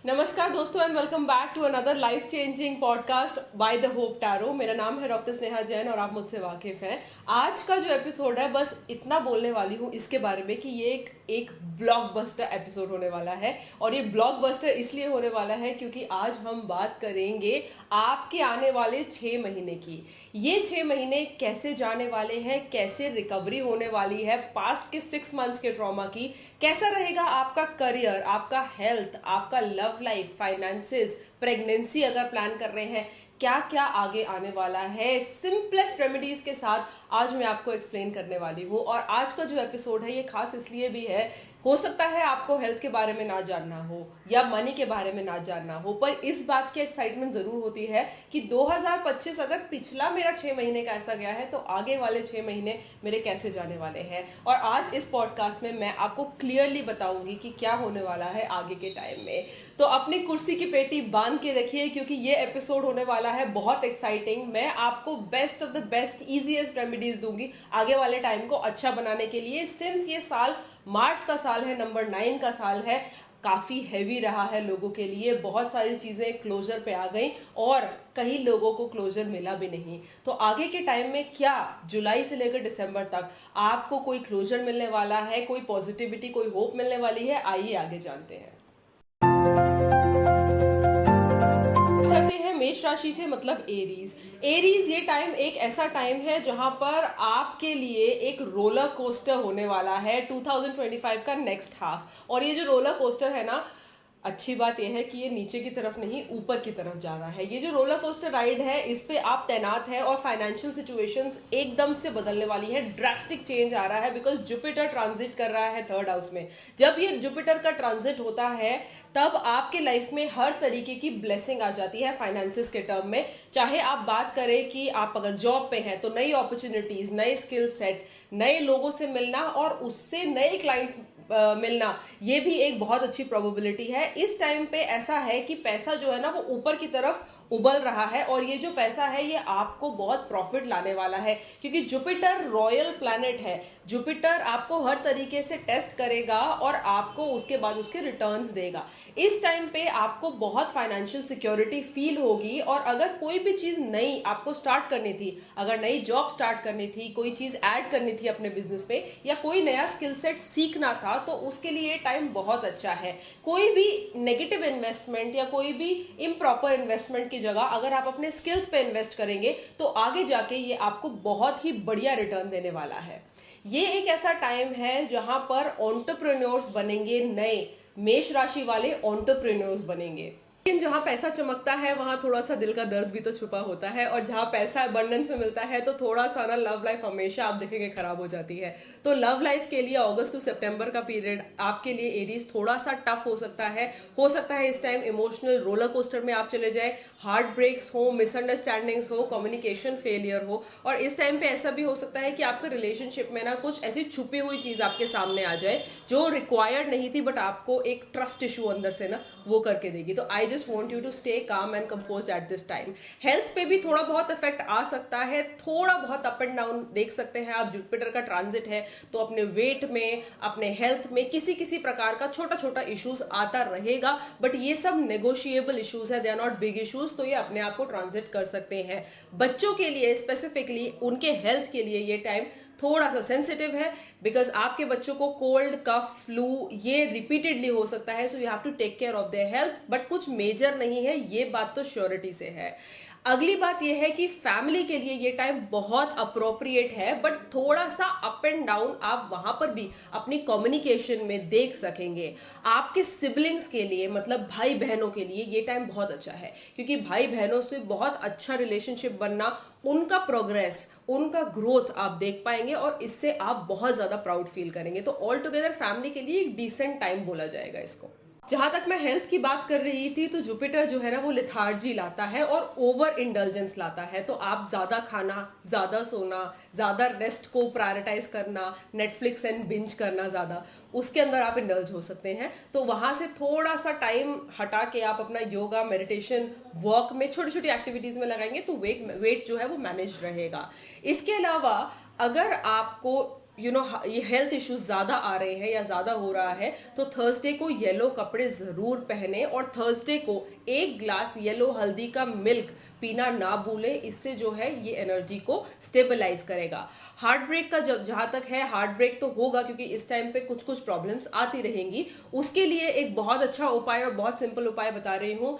नमस्कार दोस्तों and welcome back to another life changing podcast by the Hope Tarot. मेरा नाम है डॉक्टर स्नेहा जैन और आप मुझसे वाकिफ हैं। आज का जो एपिसोड है बस इतना बोलने वाली हूँ इसके बारे में कि ये एक ब्लॉकबस्टर एपिसोड होने वाला है। और ये ब्लॉकबस्टर इसलिए होने वाला है क्योंकि आज हम बात करेंगे आपके आने वाले 6 महीने की। ये 6 महीने कैसे जाने वाले हैं, कैसे रिकवरी होने वाली है पास्ट के 6 मंथ्स के ट्रॉमा की, कैसा रहेगा आपका करियर, आपका हेल्थ, आपका लव लाइफ, फाइनेंसेस, प्रेगनेंसी अगर प्लान कर रहे हैं, क्या क्या आगे आने वाला है, सिंपलेस्ट रेमेडीज के साथ आज मैं आपको एक्सप्लेन करने वाली हूँ। और आज का जो एपिसोड है ये खास इसलिए भी है, हो सकता है आपको हेल्थ के बारे में ना जानना हो या मनी के बारे में ना जानना हो, पर इस बात की एक्साइटमेंट जरूर होती है कि 2025 अगर पिछला मेरा 6 महीने का ऐसा गया है तो आगे वाले 6 महीने मेरे कैसे जाने वाले हैं। और आज इस पॉडकास्ट में मैं आपको क्लियरली बताऊंगी कि क्या होने वाला है आगे के टाइम में। तो अपनी कुर्सी की पेटी बांध के रखिए क्योंकि ये एपिसोड होने वाला है बहुत एक्साइटिंग। मैं आपको best of the best easiest remedies दूंगी आगे वाले टाइम को अच्छा बनाने के लिए। सिंस ये साल मार्च का साल है, नंबर 9 का साल है, काफी हैवी रहा है लोगों के लिए, बहुत सारी चीजें क्लोजर पे आ गई और कई लोगों को क्लोजर मिला भी नहीं। तो आगे के टाइम में क्या जुलाई से लेकर दिसंबर तक आपको कोई क्लोजर मिलने वाला है, कोई पॉजिटिविटी, कोई होप मिलने वाली है, आइए आगे जानते हैं। करते हैं मेष राशि से, मतलब एरीज। एरीज ये टाइम एक ऐसा टाइम है जहां पर आपके लिए एक रोलर कोस्टर होने वाला है 2025 का नेक्स्ट हाफ। और ये जो रोलर कोस्टर है ना, अच्छी बात यह है कि ये नीचे की तरफ नहीं ऊपर की तरफ जा रहा है। ये जो रोलर कोस्टर राइड है इस पे आप तैनात है और फाइनेंशियल सिचुएशंस एकदम से बदलने वाली है। ड्रास्टिक चेंज आ रहा है बिकॉज जुपिटर ट्रांजिट कर रहा है 3rd हाउस में। जब ये जुपिटर का ट्रांजिट होता है तब आपके लाइफ में हर तरीके की ब्लेसिंग आ जाती है फाइनेंसेस के टर्म में। चाहे आप बात करें कि आप अगर जॉब पे हैं तो नई अपॉर्चुनिटीज, नए स्किल सेट, नए लोगों से मिलना और उससे नए क्लाइंट्स मिलना, ये भी एक बहुत अच्छी प्रोबेबिलिटी है। इस टाइम पे ऐसा है कि पैसा जो है ना वो ऊपर की तरफ उबल रहा है और ये जो पैसा है ये आपको बहुत प्रॉफिट लाने वाला है क्योंकि जुपिटर रॉयल प्लैनेट है। जुपिटर आपको हर तरीके से टेस्ट करेगा और आपको उसके बाद उसके रिटर्न्स देगा। इस टाइम पे आपको बहुत फाइनेंशियल सिक्योरिटी फील होगी। और अगर कोई भी चीज नई आपको स्टार्ट करनी थी, अगर नई जॉब स्टार्ट करनी थी, कोई चीज ऐड करनी थी अपने बिजनेस में या कोई नया स्किल सेट सीखना था, तो उसके लिए ये टाइम बहुत अच्छा है। कोई भी नेगेटिव इन्वेस्टमेंट या कोई भी इम्प्रॉपर इन्वेस्टमेंट की जगह अगर आप अपने स्किल्स पे इन्वेस्ट करेंगे तो आगे जाके ये आपको बहुत ही बढ़िया रिटर्न देने वाला है। ये एक ऐसा टाइम है जहां पर एंटरप्रेन्योर्स बनेंगे, नए मेष राशि वाले एंटरप्रेन्योर्स बनेंगे। लेकिन जहां पैसा चमकता है वहां थोड़ा सा दिल का दर्द भी तो छुपा होता है। और जहां पैसा अबंडेंस में मिलता है तो थोड़ा सा ना लव लाइफ हमेशा आप देखेंगे खराब हो जाती है। तो लव लाइफ के लिए अगस्त टू सितंबर का पीरियड आपके लिए एरीज थोड़ा सा टफ हो सकता है। इस टाइम इमोशनल रोलर कोस्टर में आप चले जाए, हार्ट ब्रेक्स हो, मिसअंडरस्टैंडिंग्स हो, कम्युनिकेशन फेलियर हो। और इस टाइम पे ऐसा भी हो सकता है कि आपके रिलेशनशिप में ना कुछ ऐसी छुपी हुई चीज आपके सामने आ जाए जो रिक्वायर्ड नहीं थी बट आपको एक ट्रस्ट इशू अंदर से ना वो करके देगी। तो I just want you to stay calm and composed at this time. Health पे भी थोड़ा बहुत इफेक्ट आ सकता है, थोड़ा बहुत अप एंड डाउन देख सकते हैं आप। जुपिटर का ट्रांजिट है तो अपने वेट में, अपने हेल्थ में किसी किसी प्रकार का छोटा छोटा इश्यूज आता रहेगा, बट ये सब नेगोशिएबल इश्यूज है, they are not big issues. तो ये अपने आप को ट्रांजिट कर सकते हैं। बच्चों के लिए स्पेसिफिकली उनके हेल्थ के लिए ये टाइम थोड़ा सा सेंसिटिव है बिकॉज आपके बच्चों को कोल्ड, कफ, फ्लू ये रिपीटेडली हो सकता है। So you have to take care of their health, but कुछ मेजर नहीं है, ये बात तो श्योरिटी से है। अगली बात यह है कि फैमिली के लिए ये टाइम बहुत अप्रोप्रिएट है, बट थोड़ा सा अप एंड डाउन आप वहां पर भी अपनी कम्युनिकेशन में देख सकेंगे। आपके सिबलिंग्स के लिए, मतलब भाई बहनों के लिए ये टाइम बहुत अच्छा है क्योंकि भाई बहनों से बहुत अच्छा रिलेशनशिप बनना, उनका प्रोग्रेस, उनका ग्रोथ आप देख पाएंगे और इससे आप बहुत ज्यादा प्राउड फील करेंगे। तो ऑल टुगेदर फैमिली के लिए एक डिसेंट टाइम बोला जाएगा इसको। जहां तक मैं हेल्थ की बात कर रही थी तो जुपिटर जो है ना वो लेथार्जी लाता है और ओवर इंडल्जेंस लाता है। तो आप ज्यादा खाना, ज्यादा सोना, ज्यादा रेस्ट को प्रायोरिटाइज करना, नेटफ्लिक्स एंड बिंज करना, ज्यादा उसके अंदर आप इंडल्ज हो सकते हैं। तो वहां से थोड़ा सा टाइम हटा के आप अपना योगा, मेडिटेशन, वर्क में छोटी छोटी एक्टिविटीज में लगाएंगे तो वेट जो है वो मैनेज रहेगा। इसके अलावा अगर आपको ये हेल्थ इश्यूज ज्यादा आ रहे हैं या ज्यादा हो रहा है, तो थर्सडे को येलो कपड़े जरूर पहने और थर्सडे को एक ग्लास येलो हल्दी का मिल्क पीना ना भूलें। इससे जो है ये एनर्जी को स्टेबलाइज करेगा। हार्ट ब्रेक का जहां तक है, हार्ट ब्रेक तो होगा क्योंकि इस टाइम पे कुछ कुछ प्रॉब्लम्स आती रहेंगी। उसके लिए एक बहुत अच्छा उपाय और बहुत सिंपल उपाय बता रही हूँ।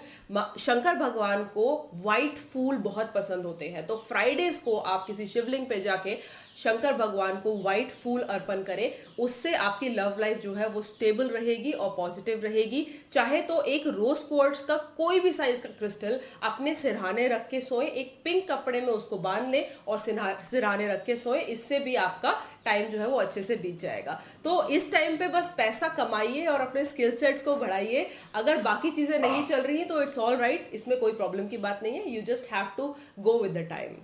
शंकर भगवान को व्हाइट फूल बहुत पसंद होते हैं, तो फ्राइडेज को आप किसी शिवलिंग पे जाके शंकर भगवान को व्हाइट फूल अर्पण करें। उससे आपकी लव लाइफ जो है वो स्टेबल रहेगी और पॉजिटिव रहेगी। चाहे तो एक रोज क्वार्ट्ज का कोई भी साइज का क्रिस्टल अपने सिरहाने रख के सोए, एक पिंक कपड़े में उसको बांध ले और सिरहाने रख के सोए। इससे भी आपका टाइम जो है वो अच्छे से बीत जाएगा। तो इस टाइम पे बस पैसा कमाइए और अपने स्किल सेट्स को बढ़ाइए। अगर बाकी चीजें नहीं चल रही हैं तो इट्स ऑल राइट, इसमें कोई प्रॉब्लम की बात नहीं है। You just have to go with the time.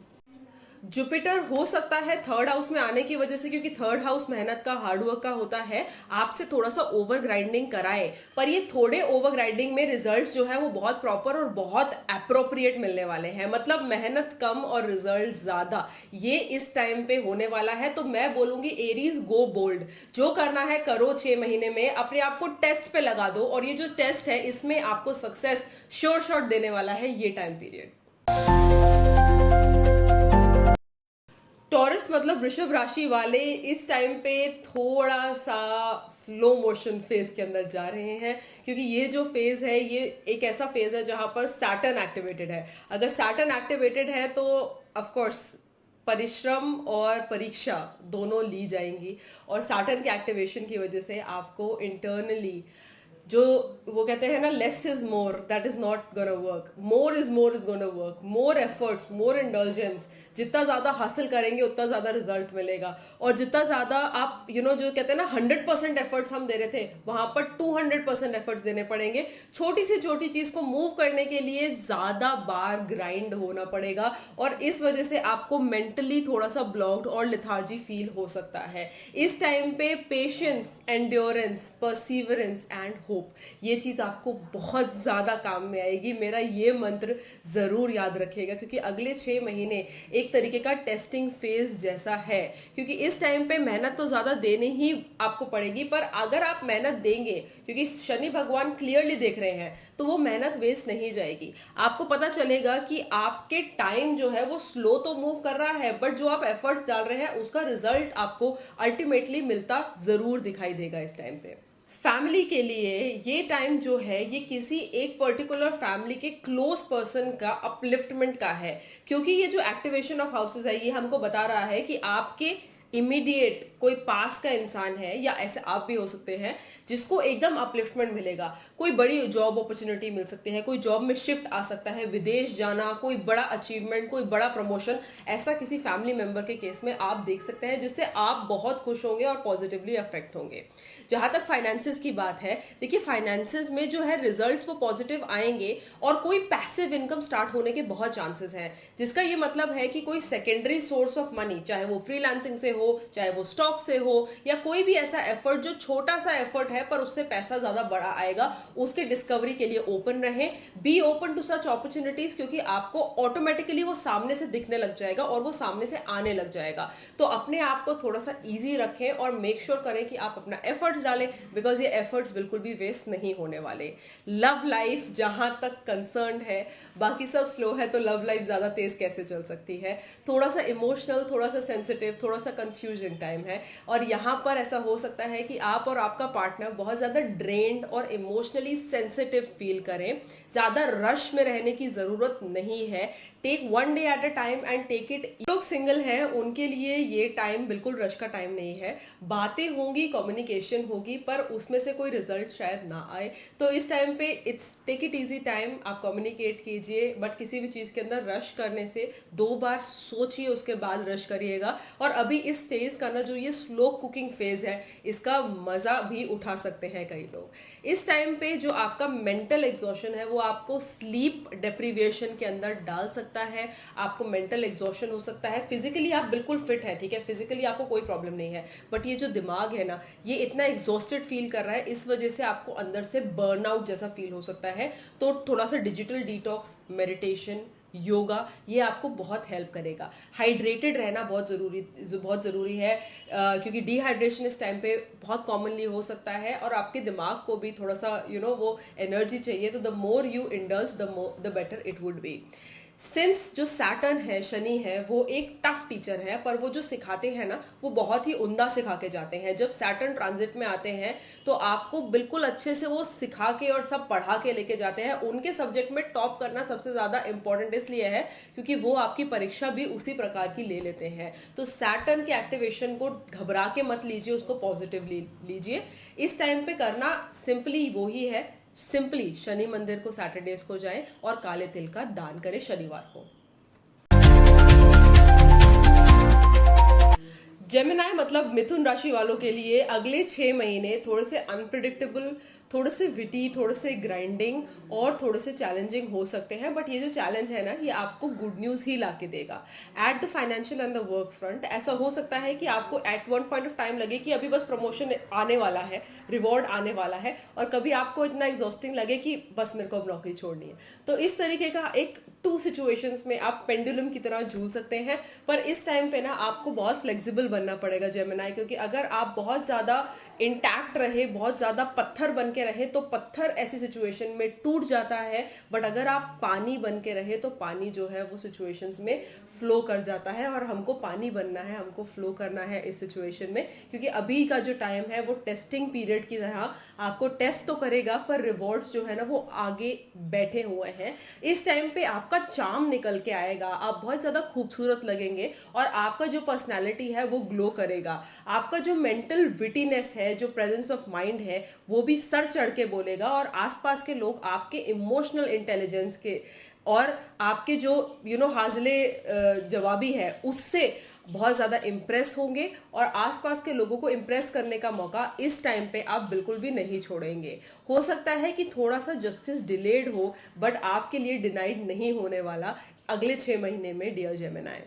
Jupiter हो सकता है थर्ड हाउस में आने की वजह से, क्योंकि थर्ड हाउस मेहनत का, हार्डवर्क का होता है, आपसे थोड़ा सा ओवर ग्राइंडिंग कराए। पर ये थोड़े ओवर ग्राइंडिंग में रिजल्ट जो है वो बहुत प्रॉपर और बहुत अप्रोप्रिएट मिलने वाले हैं। मतलब मेहनत कम और रिजल्ट ज्यादा, ये इस टाइम पे होने वाला है। तो मैं बोलूंगी एरीज गो बोल्ड, जो करना है करो। 6 महीने में अपने आप को टेस्ट पे लगा दो, और ये जो टेस्ट है इसमें आपको सक्सेस श्योर शॉट देने वाला है ये टाइम पीरियड। टॉरस मतलब वृषभ राशि वाले इस टाइम पे थोड़ा सा स्लो मोशन फेज के अंदर जा रहे हैं, क्योंकि ये जो फेज है ये एक ऐसा फेज है जहां पर सैटर्न एक्टिवेटेड है। अगर सैटर्न एक्टिवेटेड है तो ऑफ कोर्स परिश्रम और परीक्षा दोनों ली जाएंगी, और सैटर्न के एक्टिवेशन की वजह से आपको इंटरनली जो वो कहते हैं ना, less is more, that is not gonna work, more is gonna work. More efforts, more indulgence, जितना ज्यादा हासिल करेंगे उतना ज्यादा रिजल्ट मिलेगा। और जितना ज्यादा आप जो कहते हैं ना 100% एफर्ट्स हम दे रहे थे, वहां पर 200% एफर्ट्स देने पड़ेंगे। छोटी से छोटी चीज को मूव करने के लिए ज्यादा बार ग्राइंड होना पड़ेगा, और इस वजह से आपको मेंटली थोड़ा सा ब्लॉक्ड और लिथार्जी फील हो सकता है। इस टाइम पे patience, endurance, perseverance and hope, ये चीज आपको बहुत ज्यादा काम में आएगी। मेरा ये मंत्र जरूर याद रखिएगा, क्योंकि अगले 6 महीने एक तरीके का टेस्टिंग फेज जैसा है। क्योंकि इस टाइम पे मेहनत तो ज्यादा देनी ही आपको पड़ेगी, पर अगर आप मेहनत देंगे, क्योंकि शनि भगवान क्लियरली देख रहे हैं, तो वो मेहनत वेस्ट नहीं जाएगी। आपको पता चलेगा कि आपके टाइम जो है वो स्लो तो मूव कर रहा है, बट जो आप एफर्ट्स डाल रहे हैं उसका रिजल्ट आपको अल्टीमेटली मिलता जरूर दिखाई देगा इस टाइम पे। फैमिली के लिए ये टाइम जो है ये किसी एक पर्टिकुलर फैमिली के क्लोज पर्सन का अपलिफ्टमेंट का है, क्योंकि ये जो एक्टिवेशन ऑफ हाउसेस है ये हमको बता रहा है कि आपके इमीडिएट कोई पास का इंसान है, या ऐसे आप भी हो सकते हैं जिसको एकदम अपलिफ्टमेंट मिलेगा। कोई बड़ी जॉब अपॉर्चुनिटी मिल सकती है, कोई जॉब में शिफ्ट आ सकता है, विदेश जाना, कोई बड़ा अचीवमेंट, कोई बड़ा प्रमोशन, ऐसा किसी फैमिली मेंबर के केस में आप देख सकते हैं, जिससे आप बहुत खुश होंगे और पॉजिटिवली अफेक्ट होंगे। जहां तक फाइनेंसिस की बात है, देखिए फाइनेंसिस में जो है रिजल्ट्स वो पॉजिटिव आएंगे, और कोई पैसिव इनकम स्टार्ट होने के बहुत चांसेस हैं, जिसका ये मतलब है कि कोई सेकेंडरी सोर्स ऑफ मनी, चाहे वो फ्रीलांसिंग से हो, चाहे वो स्टॉक से हो, या कोई भी ऐसा एफर्ट जो छोटा सा एफर्ट है पर उससे पैसा ज्यादा बड़ा आएगा, उसके डिस्कवरी के लिए ओपन रहें। Be open to such opportunities, क्योंकि आपको ऑटोमेटिकली वो सामने से दिखने लग जाएगा और वो सामने से आने लग जाएगा। तो अपने आप को थोड़ा सा इजी रखें और मेक श्योर करें कि आप अपना एफर्ट्स डालें, बिकॉज ये एफर्ट्स बिल्कुल भी वेस्ट नहीं होने वाले। लव लाइफ जहां तक कंसर्न है, बाकी सब स्लो है तो लव लाइफ ज्यादा तेज कैसे चल सकती है। थोड़ा सा इमोशनल, थोड़ा सा सेंसिटिव, थोड़ा सा कंफ्यूजन टाइम है, और यहां पर ऐसा हो सकता है कि आप और आपका पार्टनर बहुत ज्यादा ड्रेन्ड और इमोशनली सेंसिटिव फील करें। ज्यादा रश में रहने की जरूरत नहीं है। Take one day at a time and take it. लोग सिंगल हैं उनके लिए ये टाइम बिल्कुल रश का टाइम नहीं है। बातें होंगी, कम्युनिकेशन होगी, पर उसमें से कोई रिजल्ट शायद ना आए। तो इस टाइम पे it's take it easy time, आप कम्युनिकेट कीजिए, बट किसी भी चीज के अंदर रश करने से 2 बार सोचिए, उसके बाद रश करिएगा। और अभी इस फेज का ना जो ये स्लो कुकिंग फेज है, इसका मजा भी उठा सकते हैं कई लोग। इस टाइम पे जो आपका मेंटल एग्जॉशन है वो आपको स्लीप डेप्रीविएशन के अंदर डाल सकता है, आपको मेंटल एग्जॉशन हो सकता है। फिजिकली आप बिल्कुल फिट है, ठीक है, फिजिकली आपको कोई प्रॉब्लम नहीं है, बट ये जो दिमाग है ना, ये इतना एग्जॉस्टेड फील कर रहा है, इस वजह से आपको अंदर से बर्नआउट जैसा फील हो सकता है। तो थोड़ा सा डिजिटल डिटॉक्स, मेडिटेशन, योगा, ये आपको बहुत हेल्प करेगा। हाइड्रेटेड रहना बहुत ज़रूरी है, क्योंकि डिहाइड्रेशन इस टाइम पे बहुत कॉमनली हो सकता है और आपके दिमाग को भी थोड़ा सा वो एनर्जी चाहिए। तो the more you indulge the better it would be. Since जो सैटर्न है, शनि है, वो एक टफ टीचर है, पर वो जो सिखाते हैं ना वो बहुत ही उम्दा सिखा के जाते हैं। जब सैटर्न ट्रांजिट में आते हैं तो आपको बिल्कुल अच्छे से वो सिखा के और सब पढ़ा के लेके जाते हैं। उनके सब्जेक्ट में टॉप करना सबसे ज्यादा इंपॉर्टेंट इसलिए है क्योंकि वो आपकी परीक्षा भी उसी प्रकार की ले लेते हैं। तो सैटर्न के एक्टिवेशन को घबरा के मत लीजिए, उसको पॉजिटिवली लीजिए। इस टाइम पे करना सिंपली वो ही है, सिंपली शनि मंदिर को सैटरडेज को जाएं और काले तिल का दान करें शनिवार को। जेमिनाई मतलब मिथुन राशि वालों के लिए अगले 6 महीने थोड़े से अनप्रिडिक्टेबल, थोड़े से विटी, थोड़े से ग्राइंडिंग और थोड़े से चैलेंजिंग हो सकते हैं। बट ये जो चैलेंज है ना, ये आपको गुड न्यूज ही लाके देगा। At the financial and the work front ऐसा हो सकता है कि आपको at one point of time लगे कि अभी बस प्रमोशन आने वाला है, रिवॉर्ड आने वाला है, और कभी आपको इतना एग्जॉस्टिंग लगे कि बस मेरे को अब नौकरी छोड़नी है। तो इस तरीके का एक 2 सिचुएशंस में आप पेंडुलम की तरह झूल सकते हैं। पर इस टाइम पे ना आपको बहुत फ्लेक्सिबल बनना पड़ेगा जेमिनाई, क्योंकि अगर आप बहुत ज्यादा इंटैक्ट रहे, बहुत ज्यादा पत्थर बन के रहे तो पत्थर ऐसी सिचुएशन में टूट जाता है। बट अगर आप पानी बन के रहे तो पानी जो है वो सिचुएशंस में फ्लो कर जाता है, और हमको पानी बनना है, हमको फ्लो करना है इस सिचुएशन में। क्योंकि अभी का जो टाइम है वो टेस्टिंग पीरियड की तरह आपको टेस्ट तो करेगा, पर रिवॉर्ड्स जो है ना वो आगे बैठे हुए हैं। इस टाइम पे आपका चार्म निकल के आएगा, आप बहुत ज्यादा खूबसूरत लगेंगे और आपका जो पर्सनैलिटी है वो ग्लो करेगा। आपका जो मेंटल विटीनेस है, जो प्रेजेंस ऑफ माइंड है, वो भी सर चढ़ के बोलेगा, और आसपास के लोग आपके इमोशनल इंटेलिजेंस के और आपके जो हाजिले जवाबी है उससे बहुत ज्यादा इंप्रेस होंगे, और आसपास के लोगों को इंप्रेस करने का मौका इस टाइम पे आप बिल्कुल भी नहीं छोड़ेंगे। हो सकता है कि थोड़ा सा जस्टिस डिलेड हो, बट आपके लिए डिनाइड नहीं होने वाला अगले 6 महीने में, डियर जेमिनाई।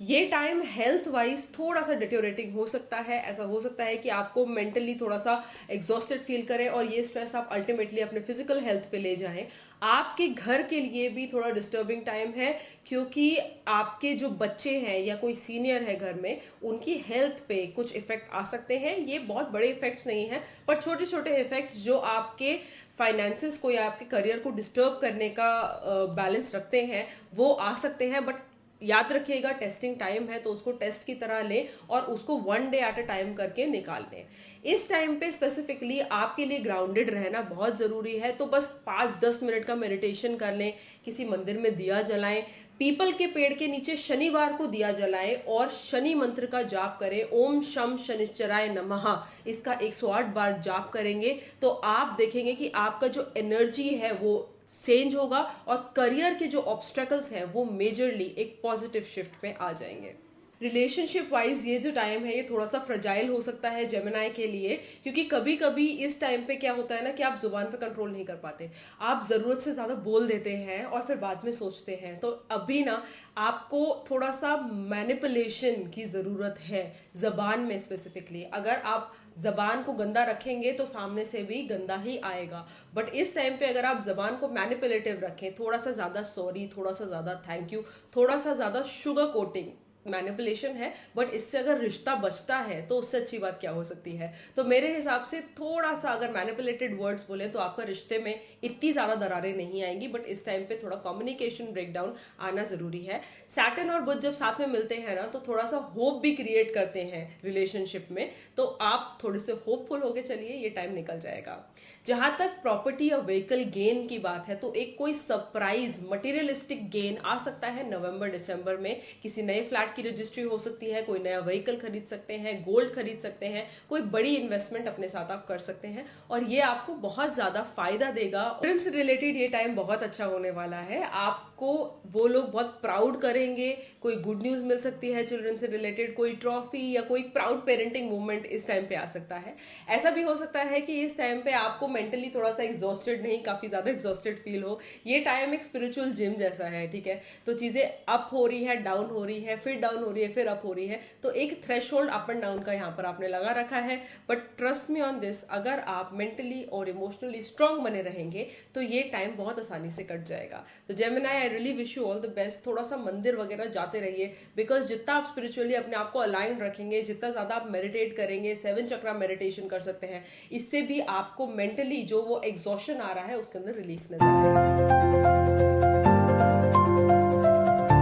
ये टाइम हेल्थ वाइज थोड़ा सा डिटोरेटिंग हो सकता है। ऐसा हो सकता है कि आपको मेंटली थोड़ा सा एग्जॉस्टेड फील करें और ये स्ट्रेस आप अल्टीमेटली अपने फिजिकल हेल्थ पे ले जाएं। आपके घर के लिए भी थोड़ा डिस्टर्बिंग टाइम है, क्योंकि आपके जो बच्चे हैं या कोई सीनियर है घर में, उनकी हेल्थ पे कुछ इफेक्ट आ सकते हैं। ये बहुत बड़े इफेक्ट्स नहीं है, पर छोटे छोटे इफेक्ट्स जो आपके फाइनेंसेस को या आपके करियर को डिस्टर्ब करने का बैलेंस रखते हैं वो आ सकते हैं। बट याद रखिएगा, टेस्टिंग टाइम है तो उसको टेस्ट की तरह लें और उसको 1 डे एट अ टाइम करके निकाल लें। इस टाइम पे स्पेसिफिकली आपके लिए ग्राउंडेड रहना बहुत जरूरी है। तो बस 5-10 मिनट का मेडिटेशन कर लें, किसी मंदिर में दिया जलाएं, पीपल के पेड़ के नीचे शनिवार को दिया जलाएं और शनि मंत्र का जाप करें। ओम शम शनिश्चराय नमः, इसका 108 बार जाप करेंगे तो आप देखेंगे कि आपका जो एनर्जी है वो चेंज होगा और करियर के जो ऑब्स्टेकल्स हैं वो मेजरली एक पॉजिटिव शिफ्ट पे आ जाएंगे। रिलेशनशिप वाइज ये जो टाइम है ये थोड़ा सा फ्रजाइल हो सकता है जेमिनाई के लिए, क्योंकि कभी कभी इस टाइम पे क्या होता है ना कि आप जुबान पे कंट्रोल नहीं कर पाते, आप जरूरत से ज्यादा बोल देते हैं और फिर बाद में सोचते हैं। तो अभी ना आपको थोड़ा सा मैनिपुलेशन की जरूरत है जबान में स्पेसिफिकली। अगर आप जबान को गंदा रखेंगे तो सामने से भी गंदा ही आएगा। बट इस टाइम पे अगर आप जबान को मैनिपुलेटिव रखें, थोड़ा सा ज्यादा सॉरी, थोड़ा सा ज्यादा थैंक यू, थोड़ा सा ज्यादा शुगर कोटिंग मैनिपुलेशन है, बट इससे अगर रिश्ता बचता है तो उससे अच्छी बात क्या हो सकती है। तो मेरे हिसाब से थोड़ा सा अगर मैनिपुलेटेड वर्ड्स बोले तो आपका रिश्ते में इतनी ज्यादा दरारें नहीं आएंगी। बट इस टाइम पे थोड़ा कम्युनिकेशन ब्रेकडाउन आना जरूरी है। सैटर्न और बुध जब साथ में मिलते हैं ना तो थोड़ा सा होप भी क्रिएट करते हैं रिलेशनशिप में, तो आप थोड़े से होपफुल होके चलिए, ये टाइम निकल जाएगा। जहां तक प्रॉपर्टी और व्हीकल गेन की बात है तो एक कोई सरप्राइज मटेरियलिस्टिक गेन आ सकता है नवंबर दिसंबर में। किसी नए फ्लैट की रजिस्ट्री हो सकती है, कोई नया व्हीकल खरीद सकते हैं, गोल्ड खरीद सकते हैं, कोई बड़ी इन्वेस्टमेंट अपने साथ आप कर सकते हैं और ये आपको बहुत ज्यादा फायदा देगा। से रिलेटेड ये टाइम बहुत अच्छा होने वाला है। आपको आपको वो लोग बहुत प्राउड करेंगे, कोई गुड न्यूज मिल सकती है चिल्ड्रन से रिलेटेड, कोई ट्रॉफी या कोई प्राउड पेरेंटिंग मूवमेंट इस टाइम पे आ सकता है। ऐसा भी हो सकता है कि इस टाइम पे आपको मेंटली थोड़ा सा एग्जॉस्टेड, नहीं काफी ज्यादा एग्जॉस्टेड फील हो। ये टाइम एक स्पिरिचुअल जिम जैसा है, ठीक है। तो चीजें अप हो रही है, डाउन हो रही है, फिर डाउन हो रही है, फिर अप हो रही है। तो एक थ्रेशोल्ड अप एंड डाउन का यहाँ पर आपने लगा रखा है। But trust me on this, अगर आप मेंटली और इमोशनली स्ट्रांग बने रहेंगे तो ये टाइम बहुत आसानी से कट जाएगा। तो Gemini, I really wish you all the best. थोड़ा सा मंदिर वगैरह जाते रहिए, बिकॉज जितना आप स्पिरिचुअली अपने आप को अलाइन रखेंगे, जितना ज्यादा आप मेडिटेट करेंगे, 7 चक्रा मेडिटेशन कर सकते हैं, इससे भी आपको मेंटली जो वो एग्जॉशन आ रहा है उसके अंदर रिलीफ नजर आएगा।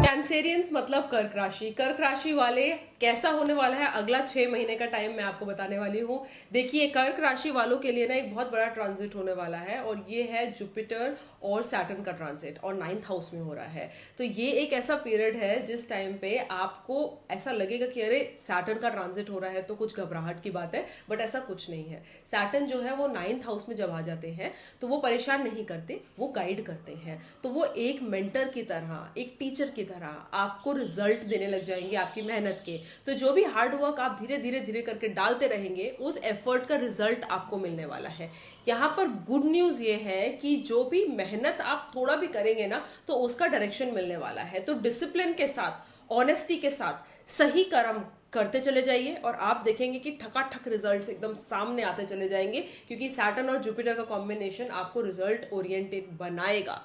कैंसेरियंस मतलब कर्क राशि। कर्क राशि वाले कैसा होने वाला है अगला 6 महीने का टाइम मैं आपको बताने वाली हूँ। देखिए, कर्क राशि वालों के लिए ना एक बहुत बड़ा ट्रांजिट होने वाला है, और ये है जुपिटर और सैटर्न का ट्रांजिट, और 9th हाउस में हो रहा है। तो ये एक ऐसा पीरियड है जिस टाइम पे आपको ऐसा लगेगा कि अरे सैटर्न का ट्रांजिट हो रहा है तो कुछ घबराहट की बात है, बट ऐसा कुछ नहीं है। सैटर्न जो है वो 9th हाउस में जब आ जाते हैं तो वो परेशान नहीं करते, वो गाइड करते हैं। तो वो एक मेंटर की तरह, एक टीचर की तरह आपको रिजल्ट देने लग जाएंगे आपकी मेहनत के। तो जो भी हार्ड वर्क आप धीरे धीरे धीरे करके डालते रहेंगे, उस एफर्ट का रिजल्ट आपको मिलने वाला है। यहाँ पर गुड न्यूज ये है कि जो भी मेहनत आप थोड़ा भी करेंगे ना, तो उसका डायरेक्शन मिलने वाला है। तो डिसिप्लिन के साथ, ऑनेस्टी के साथ सही कर्म करते चले जाइए, और आप देखेंगे कि ठकाठक रिजल्ट्स एकदम सामने आते चले जाएंगे, क्योंकि सैटर्न और जुपिटर का कॉम्बिनेशन आपको रिजल्ट ओरिएंटेड बनाएगा।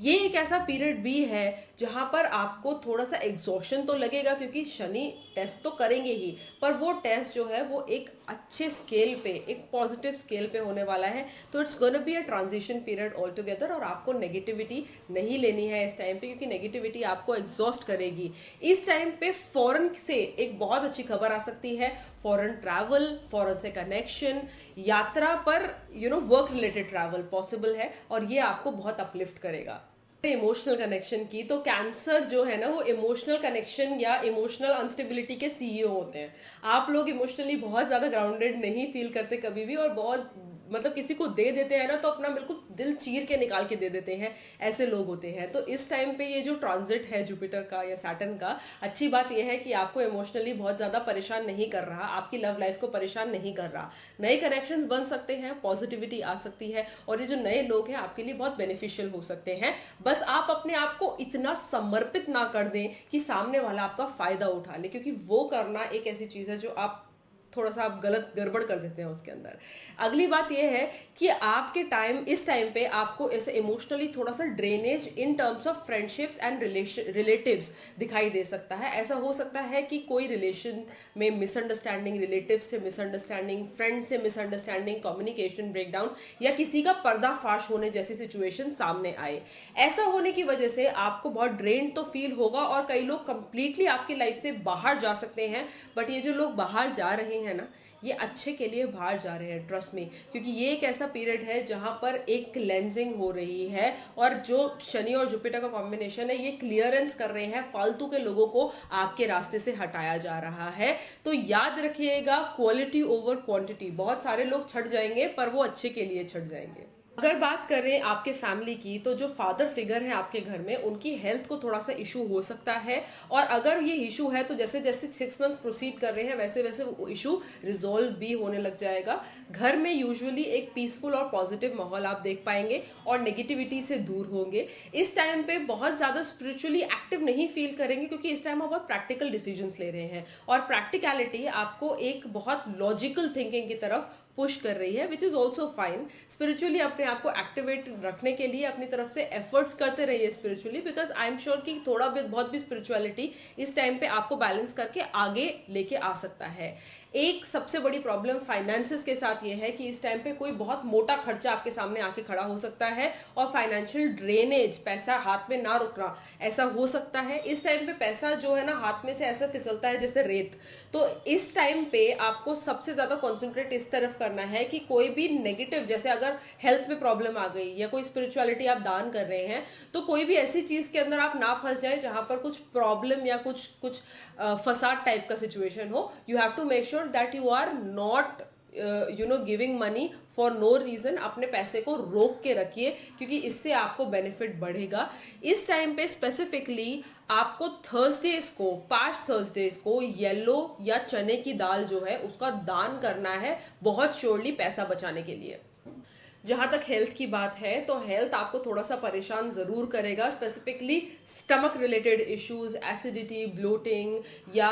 ये एक ऐसा पीरियड भी है जहां पर आपको थोड़ा सा एग्जॉशन तो लगेगा, क्योंकि शनि टेस्ट तो करेंगे ही, पर वो टेस्ट जो है वो एक अच्छे स्केल पे, एक पॉजिटिव स्केल पे होने वाला है। तो it's gonna be a transition period all together, और आपको नेगेटिविटी नहीं लेनी है इस टाइम पे, क्योंकि नेगेटिविटी आपको एग्जॉस्ट करेगी। इस टाइम पे फॉरेन से एक बहुत अच्छी खबर आ सकती है, फॉरेन ट्रैवल, फॉरेन से कनेक्शन, यात्रा पर वर्क रिलेटेड ट्रैवल पॉसिबल है, और ये आपको बहुत अपलिफ्ट करेगा। इमोशनल कनेक्शन की, तो कैंसर जो है ना वो इमोशनल कनेक्शन या इमोशनल अनस्टेबिलिटी के सीईओ होते हैं। आप लोग इमोशनली बहुत ज्यादा ग्राउंडेड नहीं फील करते कभी भी, और बहुत मतलब किसी को दे देते हैं ना तो अपना बिल्कुल दिल चीर के निकाल के दे देते हैं, ऐसे लोग होते हैं। तो इस टाइम पे ये जो ट्रांजिट है जुपिटर का या सैटर्न का, अच्छी बात यह है कि आपको इमोशनली बहुत ज्यादा परेशान नहीं कर रहा, आपकी लव लाइफ को परेशान नहीं कर रहा। नए कनेक्शंस बन सकते हैं, पॉजिटिविटी आ सकती है, और ये जो नए लोग हैं आपके लिए बहुत बेनिफिशियल हो सकते हैं। बस आप अपने आप को इतना समर्पित ना कर दें कि सामने वाला आपका फायदा उठा ले, क्योंकि वो करना एक ऐसी चीज है जो आप थोड़ा सा आप गलत गड़बड़ कर देते हैं उसके अंदर। अगली बात यह है कि आपके इस टाइम पे आपको ऐसे इमोशनली थोड़ा सा drainage in terms of friendships and relatives दिखाई दे सकता है। ऐसा हो सकता है कि कोई रिलेशन में मिसअंडरस्टैंडिंग, रिलेटिव से मिसअंडरस्टैंडिंग, फ्रेंड से मिसअंडरस्टैंडिंग, कम्युनिकेशन ब्रेकडाउन, या किसी का पर्दाफाश होने जैसी सिचुएशन सामने आए। ऐसा होने की वजह से आपको बहुत ड्रेन तो फील होगा, और कई लोग कंप्लीटली आपकी लाइफ से बाहर जा सकते हैं। बट ये जो लोग बाहर जा रहे हैं ना, ये अच्छे के लिए बाहर जा रहे हैं, ट्रस्ट में, क्योंकि ये एक ऐसा पीरियड है जहां पर एक क्लेंजिंग हो रही है, और जो शनि और जुपिटर का कॉम्बिनेशन है ये क्लियरेंस कर रहे हैं, फालतू के लोगों को आपके रास्ते से हटाया जा रहा है। तो याद रखिएगा, क्वालिटी ओवर क्वांटिटी। बहुत सारे लोग छट जाएंगे, पर वो अच्छे के लिए छट जाएंगे। अगर बात करें आपके फैमिली की, तो जो फादर फिगर है आपके घर में, उनकी हेल्थ को थोड़ा सा इशू हो सकता है, और अगर ये इशू है तो जैसे जैसे 6 मंथ्स प्रोसीड कर रहे हैं वैसे वैसे वो इशू रिजोल्व भी होने लग जाएगा। घर में यूजुअली एक पीसफुल और पॉजिटिव माहौल आप देख पाएंगे, और नेगेटिविटी से दूर होंगे। इस टाइम पे बहुत ज्यादा स्पिरिचुअली एक्टिव नहीं फील करेंगे, क्योंकि इस टाइम आप बहुत प्रैक्टिकल डिसीजंस ले रहे हैं, और प्रैक्टिकलिटी आपको एक बहुत लॉजिकल थिंकिंग की तरफ पुश कर रही है, which is also fine. Spiritually अपने आप को एक्टिवेट रखने के लिए अपनी तरफ से एफर्ट्स करते रहिए spiritually, because I am sure कि थोड़ा भी बहुत भी स्पिरिचुअलिटी इस टाइम पे आपको बैलेंस करके आगे लेके आ सकता है। एक सबसे बड़ी प्रॉब्लम फाइनेंसेस के साथ ये है कि इस टाइम पे कोई बहुत मोटा खर्चा आपके सामने आके खड़ा हो सकता है, और फाइनेंशियल ड्रेनेज, पैसा हाथ में ना रुकना, ऐसा हो सकता है। इस टाइम पे पैसा जो है ना हाथ में से ऐसा फिसलता है जैसे रेत। तो इस टाइम पे आपको सबसे ज्यादा कॉन्सेंट्रेट इस तरफ करना है कि कोई भी नेगेटिव, जैसे अगर हेल्थ में प्रॉब्लम आ गई या कोई स्पिरिचुअलिटी आप दान कर रहे हैं, तो कोई भी ऐसी चीज के अंदर आप ना फंस जाए जहां पर कुछ प्रॉब्लम या कुछ फसाद टाइप का सिचुएशन हो। You have to make sure that you are not giving money for no reason. अपने पैसे को रोक के रखिए, क्योंकि इससे आपको बेनिफिट बढ़ेगा। इस टाइम पे स्पेसिफिकली आपको थर्सडेज को, 5 थर्सडेज को येलो या चने की दाल जो है उसका दान करना है, बहुत श्योरली पैसा बचाने के लिए। जहां तक हेल्थ की बात है, तो हेल्थ आपको थोड़ा सा परेशान जरूर करेगा, specifically stomach related issues, acidity, bloating या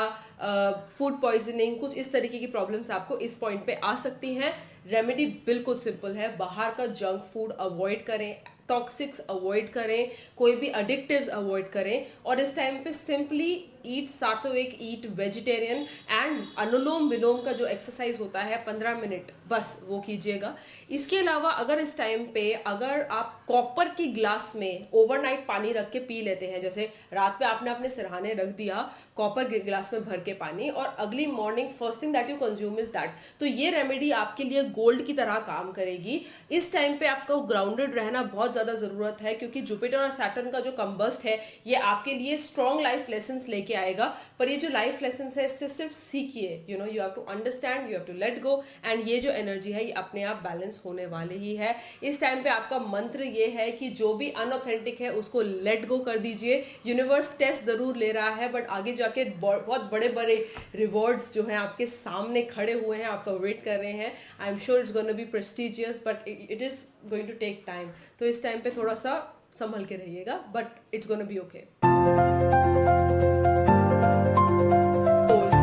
फूड पॉइजनिंग, कुछ इस तरीके की प्रॉब्लम्स आपको इस पॉइंट पे आ सकती हैं। रेमेडी बिल्कुल सिंपल है, बाहर का जंक फूड अवॉइड करें, टॉक्सिक्स अवॉइड करें, कोई भी अडिक्टिव्स अवॉइड करें, और इस टाइम पे सिंपली ईट सात्विक, ईट वेजिटेरियन, एंड अनुलोम विलोम का जो एक्सरसाइज होता है 15 मिनट, बस वो कीजिएगा। इसके अलावा अगर इस टाइम पे अगर आप कॉपर की ग्लास में ओवरनाइट पानी रख के पी लेते हैं, जैसे रात पे आपने अपने सिरहाने रख दिया कॉपर के ग्लास में भर के पानी, और अगली morning first thing that you consume is that, तो ये रेमेडी आपके लिए गोल्ड की तरह काम करेगी। इस टाइम पे आपको ग्राउंडेड रहना बहुत ज्यादा जरूरत है, क्योंकि जुपिटर और सैटर्न का जो कंबस्ट है ये आपके लिए स्ट्रॉन्ग लाइफ लेसन्स लेके आएगा। पर ये जो लाइफ लेसन्स है इससे सिर्फ सीखिए, you have to understand, you have to let go, and ये जो एनर्जी है ये अपने आप बैलेंस होने वाली ही है। इस टाइम पे आपका मंत्र ये है कि जो भी अनऑथेंटिक है उसको लेट गो कर दीजिए। यूनिवर्स टेस्ट जरूर ले रहा है, बट आगे जाके बहुत बड़े बड़े रिवॉर्ड्स जो हैं आपके सामने खड़े हुए हैं, आपका वेट कर रहे हैं। I M sure it's going to be prestigious, but it is going to take time. तो इस टाइम पे थोड़ा सा संभल के रहिएगा, but it's going to be okay.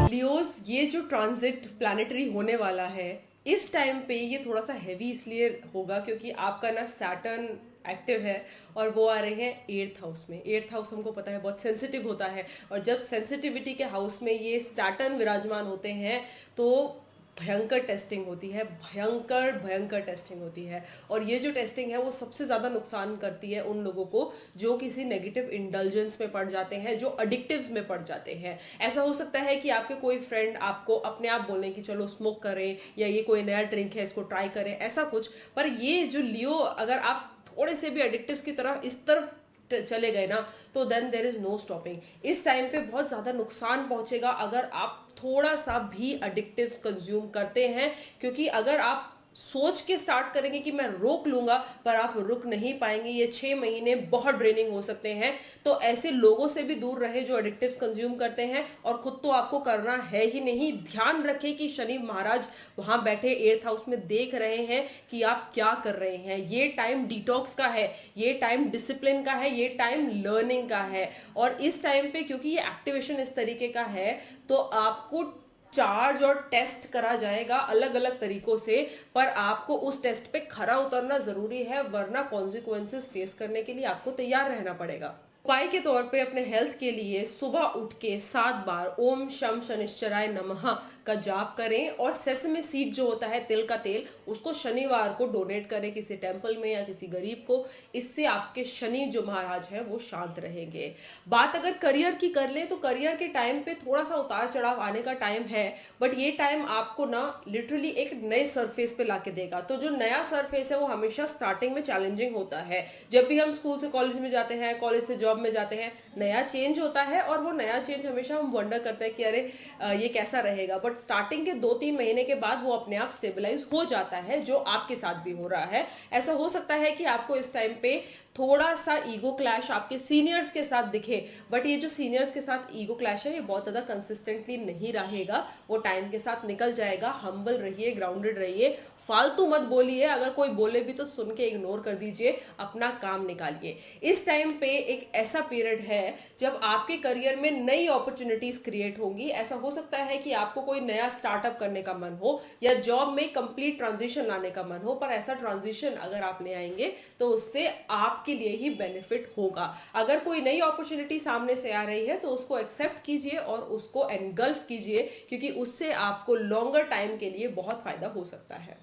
Leos, ये जो ट्रांजिट प्लैनेटरी होने वाला है इस टाइम पे, ये थोड़ा सा हैवी इसलिए होगा क्योंकि आपका ना सैटर्न एक्टिव है और वो आ रहे हैं 8th हाउस में। 8th हाउस हमको पता है बहुत सेंसिटिव होता है, और जब सेंसिटिविटी के हाउस में ये सैटर्न विराजमान होते हैं तो भयंकर टेस्टिंग होती है, भयंकर टेस्टिंग होती है। और ये जो टेस्टिंग है वो सबसे ज्यादा नुकसान करती है उन लोगों को जो किसी नेगेटिव इंडल्जेंस में पड़ जाते हैं, जो एडिक्टिव्स में पड़ जाते हैं। ऐसा हो सकता है कि आपके कोई फ्रेंड आपको अपने आप बोले कि चलो स्मोक करें, या ये कोई नया ड्रिंक है इसको ट्राई करें, ऐसा कुछ। पर ये जो लियो, अगर आप थोड़े से भी एडिक्टिव्स की तरफ इस तरफ चले गए ना, तो then there is no stopping. इस टाइम पे बहुत ज्यादा नुकसान पहुंचेगा अगर आप थोड़ा सा भी एडिक्टिव्स कंज्यूम करते हैं, क्योंकि अगर आप सोच के स्टार्ट करेंगे कि मैं रोक लूंगा, पर आप रुक नहीं पाएंगे। ये 6 महीने बहुत ड्रेनिंग हो सकते हैं। तो ऐसे लोगों से भी दूर रहे जो एडिक्टिव्स कंज्यूम करते हैं, और खुद तो आपको करना है ही नहीं। ध्यान रखें कि शनि महाराज वहां बैठे 8th हाउस में देख रहे हैं कि आप क्या कर रहे हैं। ये टाइम डिटॉक्स का है, ये टाइम डिसिप्लिन का है, ये टाइम लर्निंग का है। और इस टाइम पे क्योंकि ये एक्टिवेशन इस तरीके का है, तो आपको चार्ज और टेस्ट करा जाएगा अलग अलग तरीकों से, पर आपको उस टेस्ट पे खरा उतरना जरूरी है, वरना कॉन्सिक्वेंसेस फेस करने के लिए आपको तैयार रहना पड़ेगा। उपाय के तौर पे अपने हेल्थ के लिए सुबह उठ के 7 बार ओम शम शनिश्चराय नमः का जाप करें, और सेसमे सीड जो होता है तिल का तेल, उसको शनिवार को डोनेट करें किसी टेंपल में या किसी गरीब को। इससे आपके शनि जो महाराज है वो शांत रहेंगे। बात अगर करियर की कर ले, तो करियर के टाइम पे थोड़ा सा उतार चढ़ाव आने का टाइम है, बट ये टाइम आपको ना लिटरली एक नए सरफेस पे लाके देगा। तो जो नया सरफेस है वो हमेशा स्टार्टिंग में चैलेंजिंग होता है। जब भी हम स्कूल से कॉलेज में जाते हैं, कॉलेज से जॉब में जाते हैं, नया चेंज होता है, और वो नया चेंज हमेशा हम वंडर करते हैं कि अरे ये कैसा रहेगा। बट स्टार्टिंग के 2-3 महीने के बाद वो अपने आप स्टेबलाइज हो जाता है, जो आपके साथ भी हो रहा है। ऐसा हो सकता है कि आपको इस टाइम पे थोड़ा सा ईगो क्लैश आपके सीनियर्स के साथ दिखे, बट ये जो सीनियर्स के साथ ईगो क्लैश है ये बहुत ज्यादा कंसिस्टेंटली नहीं रहेगा, वो टाइम के साथ निकल जाएगा। हम्बल रहिए, ग्राउंडेड रहिए, फालतू मत बोलिए, अगर कोई बोले भी तो सुन के इग्नोर कर दीजिए, अपना काम निकालिए। इस टाइम पे एक ऐसा पीरियड है जब आपके करियर में नई अपॉर्चुनिटीज क्रिएट होंगी। ऐसा हो सकता है कि आपको कोई नया स्टार्टअप करने का मन हो, या जॉब में कंप्लीट ट्रांजिशन लाने का मन हो, पर ऐसा ट्रांजिशन अगर आप ले आएंगे तो उससे आपके लिए ही बेनिफिट होगा। अगर कोई नई अपॉर्चुनिटी सामने से आ रही है तो उसको एक्सेप्ट कीजिए और उसको एनगल्फ कीजिए, क्योंकि उससे आपको लॉन्गर टाइम के लिए बहुत फायदा हो सकता है।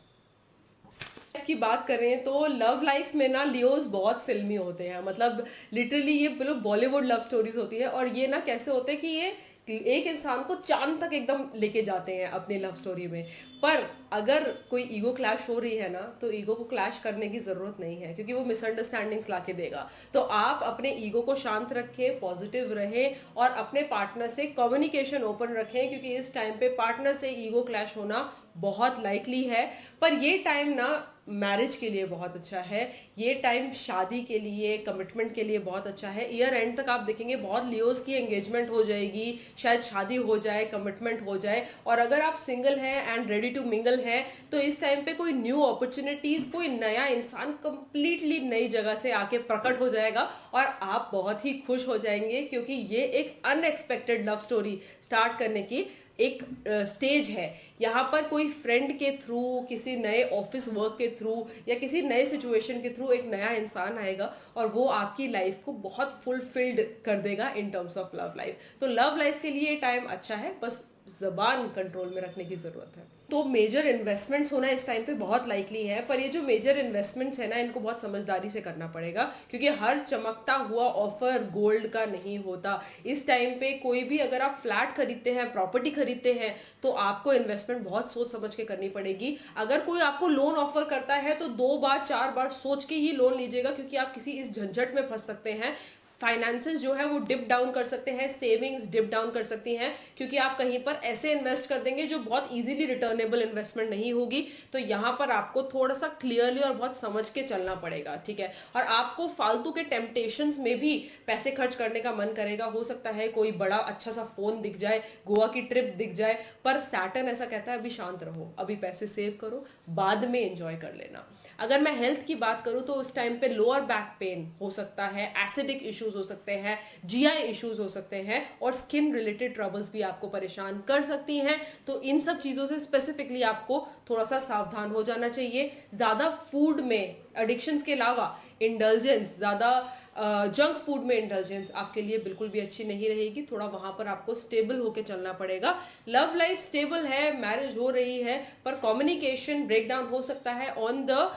की बात करें तो लव लाइफ में ना लियोज बहुत फिल्मी होते हैं, मतलब लिटरली ये बॉलीवुड लव स्टोरीज होती है। और ये ना कैसे होते हैं कि ये एक इंसान को चांद तक एकदम लेके जाते हैं अपनी लव स्टोरी में। पर अगर कोई ईगो क्लैश हो रही है ना, तो ईगो को क्लैश करने की जरूरत नहीं है, क्योंकि वो मिसअंडरस्टैंडिंग्स लाके देगा। तो आप अपने ईगो को शांत रखें, पॉजिटिव रहें और अपने पार्टनर से कम्युनिकेशन ओपन रखें, क्योंकि इस टाइम पे पार्टनर से ईगो क्लैश होना बहुत लाइकली है। पर ये टाइम ना मैरिज के लिए बहुत अच्छा है, ये टाइम शादी के लिए, कमिटमेंट के लिए बहुत अच्छा है। ईयर एंड तक आप देखेंगे बहुत लियोज की एंगेजमेंट हो जाएगी, शायद शादी हो जाए, कमिटमेंट हो जाए। और अगर आप सिंगल हैं एंड रेडी टू मिंगल हैं, तो इस टाइम पे कोई न्यू अपॉर्चुनिटीज, कोई नया इंसान कंप्लीटली नई जगह से आके प्रकट हो जाएगा और आप बहुत ही खुश हो जाएंगे, क्योंकि ये एक अनएक्सपेक्टेड लव स्टोरी स्टार्ट करने की एक स्टेज है। यहाँ पर कोई फ्रेंड के थ्रू, किसी नए ऑफिस वर्क के थ्रू या किसी नए सिचुएशन के थ्रू एक नया इंसान आएगा और वो आपकी लाइफ को बहुत फुलफिल्ड कर देगा in terms of love life. तो लव लाइफ के लिए टाइम अच्छा है, बस जबान कंट्रोल में रखने की जरूरत है। तो मेजर इन्वेस्टमेंट्स होना इस टाइम पे बहुत लाइकली है, पर ये जो मेजर इन्वेस्टमेंट्स है ना, इनको बहुत समझदारी से करना पड़ेगा, क्योंकि हर चमकता हुआ ऑफर गोल्ड का नहीं होता। इस टाइम पे कोई भी, अगर आप फ्लैट खरीदते हैं, प्रॉपर्टी खरीदते हैं, तो आपको इन्वेस्टमेंट बहुत सोच समझ के करनी पड़ेगी। अगर कोई आपको लोन ऑफर करता है तो 2 बार 4 बार सोच के ही लोन लीजिएगा, क्योंकि आप किसी इस झंझट में फंस सकते हैं। फाइनेंसेस जो है वो डिप डाउन कर सकते हैं, सेविंग्स डिप डाउन कर सकती हैं, क्योंकि आप कहीं पर ऐसे इन्वेस्ट कर देंगे जो बहुत इजीली रिटर्नेबल इन्वेस्टमेंट नहीं होगी। तो यहाँ पर आपको थोड़ा सा क्लियरली और बहुत समझ के चलना पड़ेगा, ठीक है। और आपको फालतू के टेम्पटेशंस में भी पैसे खर्च करने का मन करेगा। हो सकता है कोई बड़ा अच्छा सा फोन दिख जाए, गोवा की ट्रिप दिख जाए, पर सैटर्न ऐसा कहता है अभी शांत रहो, अभी पैसे सेव करो, बाद में एंजॉय कर लेना। अगर मैं हेल्थ की बात करूं तो उस टाइम पे लोअर बैक पेन हो सकता है, एसिडिक इश्यूज हो सकते हैं, जीआई इश्यूज हो सकते हैं और स्किन रिलेटेड ट्रबल्स भी आपको परेशान कर सकती हैं। तो इन सब चीजों से स्पेसिफिकली आपको थोड़ा सा सावधान हो जाना चाहिए। ज्यादा फूड में एडिक्शंस के अलावा इंडल्जेंस, ज्यादा जंक फूड में इंडल्जेंस आपके लिए बिल्कुल भी अच्छी नहीं रहेगी। थोड़ा वहां पर आपको स्टेबल होके चलना पड़ेगा। लव लाइफ स्टेबल है, मैरिज हो रही है, पर कम्युनिकेशन ब्रेकडाउन हो सकता है on the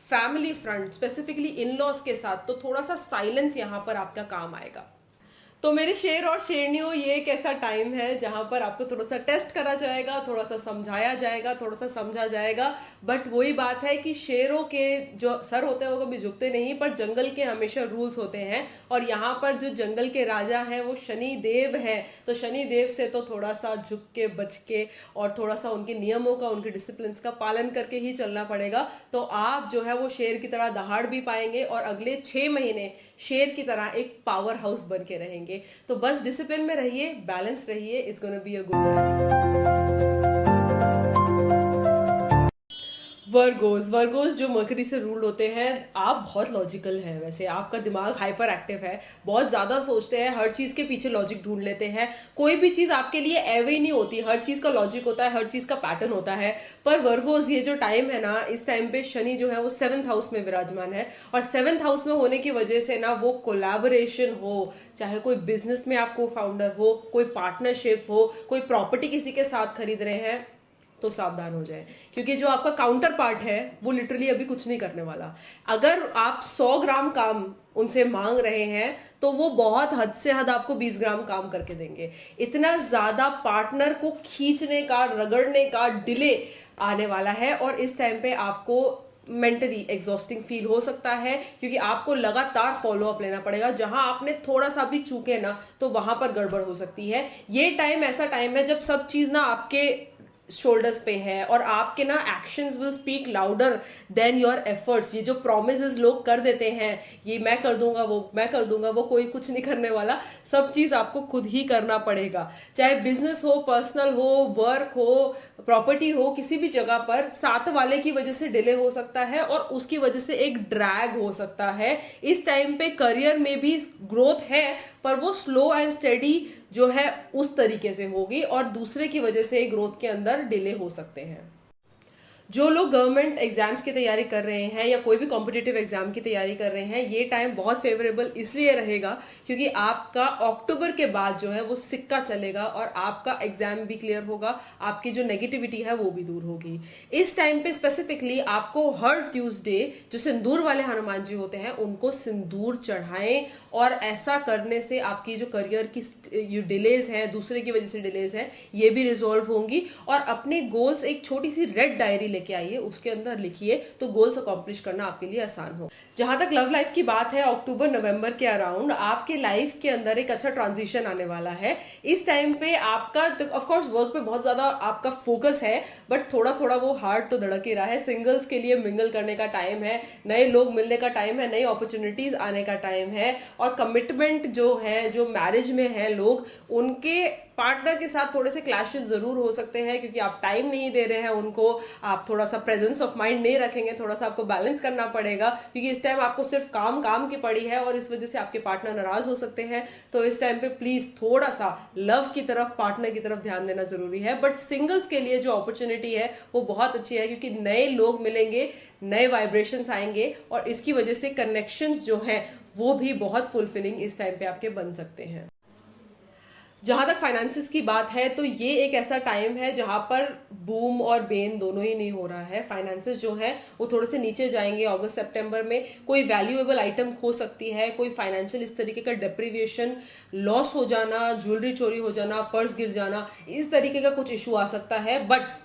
family front, specifically in laws के साथ। तो थोड़ा सा साइलेंस यहां पर आपका काम आएगा। तो मेरे शेर और शेरनियों, ये एक ऐसा टाइम है जहां पर आपको थोड़ा सा टेस्ट करा जाएगा, थोड़ा सा समझाया जाएगा, थोड़ा सा समझा जाएगा। बट वही बात है कि शेरों के जो सर होते हैं वो कभी झुकते नहीं, पर जंगल के हमेशा रूल्स होते हैं। और यहाँ पर जो जंगल के राजा हैं वो शनि देव हैं। तो शनि देव से तो थोड़ा सा झुक के, बच के और थोड़ा सा उनके नियमों का, उनके डिसिप्लिन का पालन करके ही चलना पड़ेगा। तो आप जो है वो शेर की तरह दहाड़ भी पाएंगे और अगले 6 महीने शेर की तरह एक पावर हाउस बन के रहेंगे। तो बस डिसिप्लिन में रहिए, बैलेंस रहिए, it's gonna be a good time. Virgo's जो मरकरी से रूल होते हैं, आप बहुत लॉजिकल हैं। वैसे आपका दिमाग हाइपर एक्टिव है, बहुत ज्यादा सोचते हैं, हर चीज के पीछे लॉजिक ढूंढ लेते हैं। कोई भी चीज आपके लिए एवे ही नहीं होती, हर चीज का लॉजिक होता है, हर चीज का पैटर्न होता है। पर वर्गोस, ये जो टाइम है ना, इस टाइम पे शनि जो है वो 7th हाउस में विराजमान है। और 7th हाउस में होने की वजह से ना, वो कोलैबोरेशन हो, चाहे कोई बिजनेस में आप को फाउंडर हो, कोई पार्टनरशिप हो, कोई प्रॉपर्टी किसी के साथ खरीद रहे हैं, तो सावधान हो जाए, क्योंकि जो आपका काउंटर पार्ट है वो लिटरली अभी कुछ नहीं करने वाला। अगर आप 100 ग्राम काम उनसे मांग रहे हैं तो वो बहुत हद से हद आपको 20 ग्राम काम करके देंगे। इतना ज्यादा पार्टनर को खींचने का, रगड़ने का डिले आने वाला है। और इस टाइम पे आपको मेंटली एग्जॉस्टिंग फील हो सकता है, क्योंकि आपको लगातार फॉलो अप लेना पड़ेगा। जहां आपने थोड़ा सा भी चूके ना, तो वहां पर गड़बड़ हो सकती है। ये टाइम ऐसा टाइम है जब सब चीज ना आपके शोल्डर्स पे है और आपके ना actions will speak louder than your efforts. ये जो प्रोमिसेस लोग कर देते हैं, ये मैं कर दूंगा, वो मैं कर दूंगा, वो कोई कुछ नहीं करने वाला। सब चीज आपको खुद ही करना पड़ेगा, चाहे बिजनेस हो, पर्सनल हो, वर्क हो, प्रॉपर्टी हो, किसी भी जगह पर 7 वाले की वजह से डिले हो सकता है और उसकी वजह से एक ड्रैग हो सकता है। इस टाइम पे करियर में भी ग्रोथ है, पर वो स्लो एंड स्टेडी जो है उस तरीके से होगी और दूसरे की वजह से ग्रोथ के अंदर डिले हो सकते हैं। जो लोग गवर्नमेंट एग्जाम्स की तैयारी कर रहे हैं या कोई भी कॉम्पिटिटिव एग्जाम की तैयारी कर रहे हैं, ये टाइम बहुत फेवरेबल इसलिए रहेगा क्योंकि आपका अक्टूबर के बाद जो है वो सिक्का चलेगा और आपका एग्जाम भी क्लियर होगा, आपकी जो नेगेटिविटी है वो भी दूर होगी। इस टाइम पे स्पेसिफिकली आपको हर ट्यूसडे जो सिंदूर वाले हनुमान जी होते हैं उनको सिंदूर चढ़ाएं, और ऐसा करने से आपकी जो करियर की डिलेज है, दूसरे की वजह से डिलेज है, ये भी रिजॉल्व होंगी। और अपने गोल्स एक छोटी सी रेड डायरी लेके आइए, उसके अंदर लिखिए, तो गोल्स अकॉम्प्लिश करना आपके लिए आसान हो। जहां तक लव लाइफ की बात है, अक्टूबर नवंबर के अराउंड आपके लाइफ के अंदर एक अच्छा ट्रांजिशन आने वाला है। इस टाइम पे आपका ऑफ कोर्स वर्क पे बहुत ज्यादा आपका फोकस है, बट थोड़ा थोड़ा वो हार्ट तो धड़क ही रहा है। सिंगल्स के लिए मिंगल करने का टाइम है, नए लोग मिलने का टाइम है, नई अपॉर्चुनिटीज आने का टाइम है, और कमिटमेंट जो है, जो मैरिज में है लोग, उनके पार्टनर के साथ थोड़े से क्लैशेस जरूर हो सकते हैं क्योंकि आप टाइम नहीं दे रहे हैं उनको, आप थोड़ा सा प्रेजेंस ऑफ माइंड नहीं रखेंगे, थोड़ा सा आपको बैलेंस करना पड़ेगा क्योंकि इस टाइम आपको सिर्फ काम काम की पड़ी है और इस वजह से आपके पार्टनर नाराज हो सकते हैं। तो इस टाइम पे प्लीज थोड़ा सा लव की तरफ, पार्टनर की तरफ ध्यान देना जरूरी है। बट सिंगल्स के लिए जो अपॉर्चुनिटी है वो बहुत अच्छी है क्योंकि नए लोग मिलेंगे, नए वाइब्रेशंस आएंगे, और इसकी वजह से कनेक्शंस जो हैं वो भी बहुत फुलफिलिंग इस टाइम पे आपके बन सकते हैं। जहां तक फाइनेंसिस की बात है तो ये एक ऐसा टाइम है जहां पर बूम और बेन दोनों ही नहीं हो रहा है। फाइनेंसिस जो है वो थोड़े से नीचे जाएंगे अगस्त सितंबर में। कोई वैल्यूएबल आइटम खो सकती है, कोई फाइनेंशियल इस तरीके का डेप्रीविएशन, लॉस हो जाना, ज्वेलरी चोरी हो जाना, पर्स गिर जाना, इस तरीके का कुछ इशू आ सकता है। बट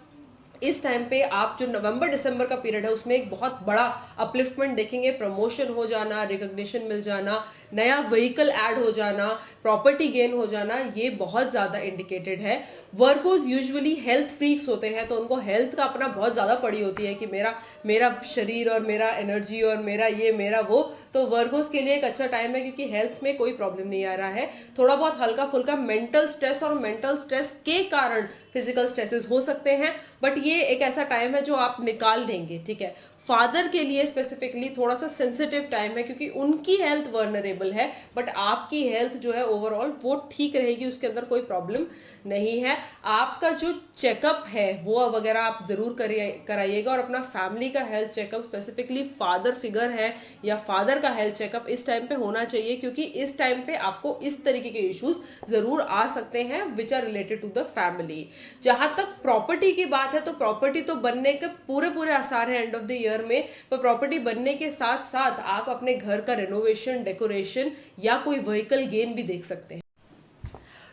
इस टाइम पे आप जो नवंबर दिसंबर का पीरियड है उसमें एक बहुत बड़ा अपलिफ्टमेंट देखेंगे। प्रमोशन हो जाना, रिकॉग्निशन मिल जाना, नया व्हीकल ऐड हो जाना, प्रॉपर्टी गेन हो जाना, ये बहुत ज्यादा इंडिकेटेड है। वर्गोज यूजुअली हेल्थ फ्रीक्स होते हैं तो उनको हेल्थ का अपना बहुत ज्यादा पड़ी होती है कि मेरा मेरा शरीर और मेरा एनर्जी और मेरा ये मेरा वो। तो वर्गोज के लिए एक अच्छा टाइम है क्योंकि हेल्थ में कोई प्रॉब्लम नहीं आ रहा है। थोड़ा बहुत हल्का फुल्का मेंटल स्ट्रेस और मेंटल स्ट्रेस के कारण फिजिकल स्ट्रेसेस हो सकते हैं, बट ये एक ऐसा टाइम है जो आप निकाल देंगे। ठीक है, फादर के लिए स्पेसिफिकली थोड़ा सा सेंसिटिव टाइम है क्योंकि उनकी हेल्थ वर्नरेबल है, बट आपकी हेल्थ जो है ओवरऑल वो ठीक रहेगी, उसके अंदर कोई प्रॉब्लम नहीं है। आपका जो चेकअप है वो वगैरह आप जरूर कराइएगा, और अपना फैमिली का health checkup, specifically father figure है या फादर का हेल्थ चेकअप इस टाइम पे होना चाहिए क्योंकि इस टाइम पे आपको इस तरीके के इश्यूज जरूर आ सकते हैं which are related to the family. जहां तक प्रॉपर्टी की बात है तो प्रॉपर्टी तो बनने के पूरे पूरे आसार है एंड ऑफ द ईयर में, पर प्रॉपर्टी बनने के साथ साथ आप अपने घर का रेनोवेशन, डेकोरेशन या कोई व्हीकल गेन भी देख सकते हैं।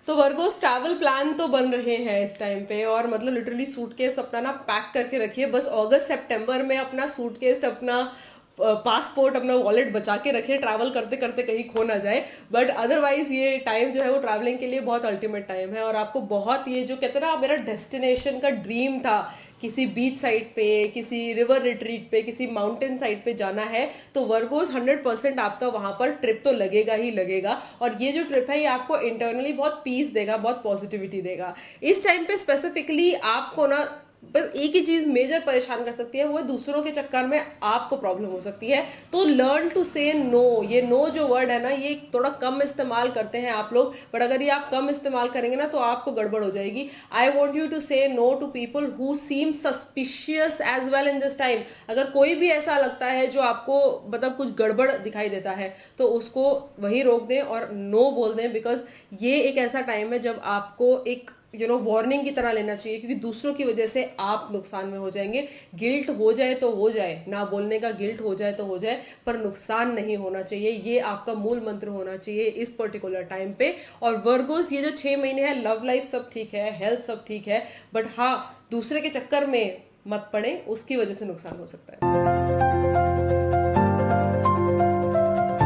तो वर्गोस ट्रैवल प्लान तो बन रहे हैं इस टाइम पे, और मतलब लिटरली सूटकेस अपना ना पैक करके रखिए। बस अगस्त सितंबर में अपना सूटकेस, अपना पासपोर्ट, अपना वॉलेट बचा के रखिए, ट्रैवल करते करते कहीं खो ना जाए। बट अदरवाइज ये टाइम जो है वो ट्रैवलिंग के लिए बहुत अल्टीमेट टाइम है, और आपको बहुत, ये जो कहते हैं ना मेरा डेस्टिनेशन का ड्रीम था किसी बीच साइड पे, किसी रिवर रिट्रीट पे, किसी माउंटेन साइड पे जाना है, तो वर्गोस 100% आपका वहां पर ट्रिप तो लगेगा ही लगेगा। और ये जो ट्रिप है ये आपको इंटरनली बहुत पीस देगा, बहुत पॉजिटिविटी देगा। इस टाइम पे स्पेसिफिकली आपको ना बस एक ही चीज मेजर परेशान कर सकती है, वो दूसरों के चक्कर में आपको प्रॉब्लम हो सकती है। तो लर्न टू से नो। ये नो जो वर्ड है ना, ये थोड़ा कम इस्तेमाल करते हैं आप लोग, बट अगर ये आप कम इस्तेमाल करेंगे ना तो आपको गड़बड़ हो जाएगी। I want you to say no to people who seem suspicious as well in this time. अगर कोई भी ऐसा लगता है जो आपको मतलब कुछ गड़बड़ दिखाई देता है तो उसको वही रोक दें और नो बोल दें, बिकॉज ये एक ऐसा टाइम है जब आपको एक वार्निंग की तरह लेना चाहिए क्योंकि दूसरों की वजह से आप नुकसान में हो जाएंगे। गिल्ट हो जाए तो हो जाए, ना बोलने का गिल्ट हो जाए तो हो जाए, पर नुकसान नहीं होना चाहिए। ये आपका मूल मंत्र होना चाहिए इस पर्टिकुलर टाइम पे। और वर्गोस ये जो 6 महीने है, लव लाइफ सब ठीक है, हेल्थ सब ठीक है, बट हाँ दूसरे के चक्कर में मत पड़े, उसकी वजह से नुकसान हो सकता है।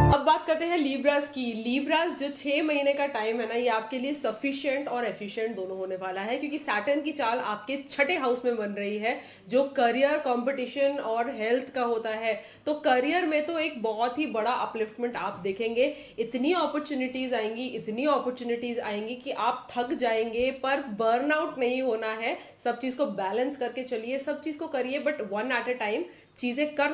अब बात करते हैं लीब्रास की। लीब्रास जो 6 महीने का टाइम है ना, ये आपके लिए सफिशिएंट और एफिशिएंट दोनों होने वाला है क्योंकि सैटर्न की चाल आपके 6ठे हाउस में बन रही है जो करियर, कंपटीशन और हेल्थ का होता है। तो करियर में तो एक बहुत ही बड़ा अपलिफ्टमेंट आप देखेंगे। इतनी अपॉर्चुनिटीज आएंगी, इतनी अपॉर्चुनिटीज आएंगी कि आप थक जाएंगे, पर बर्नआउट नहीं होना है। सब चीज को बैलेंस करके चलिए, सब चीज को करिए, but one at a time. चीजें कर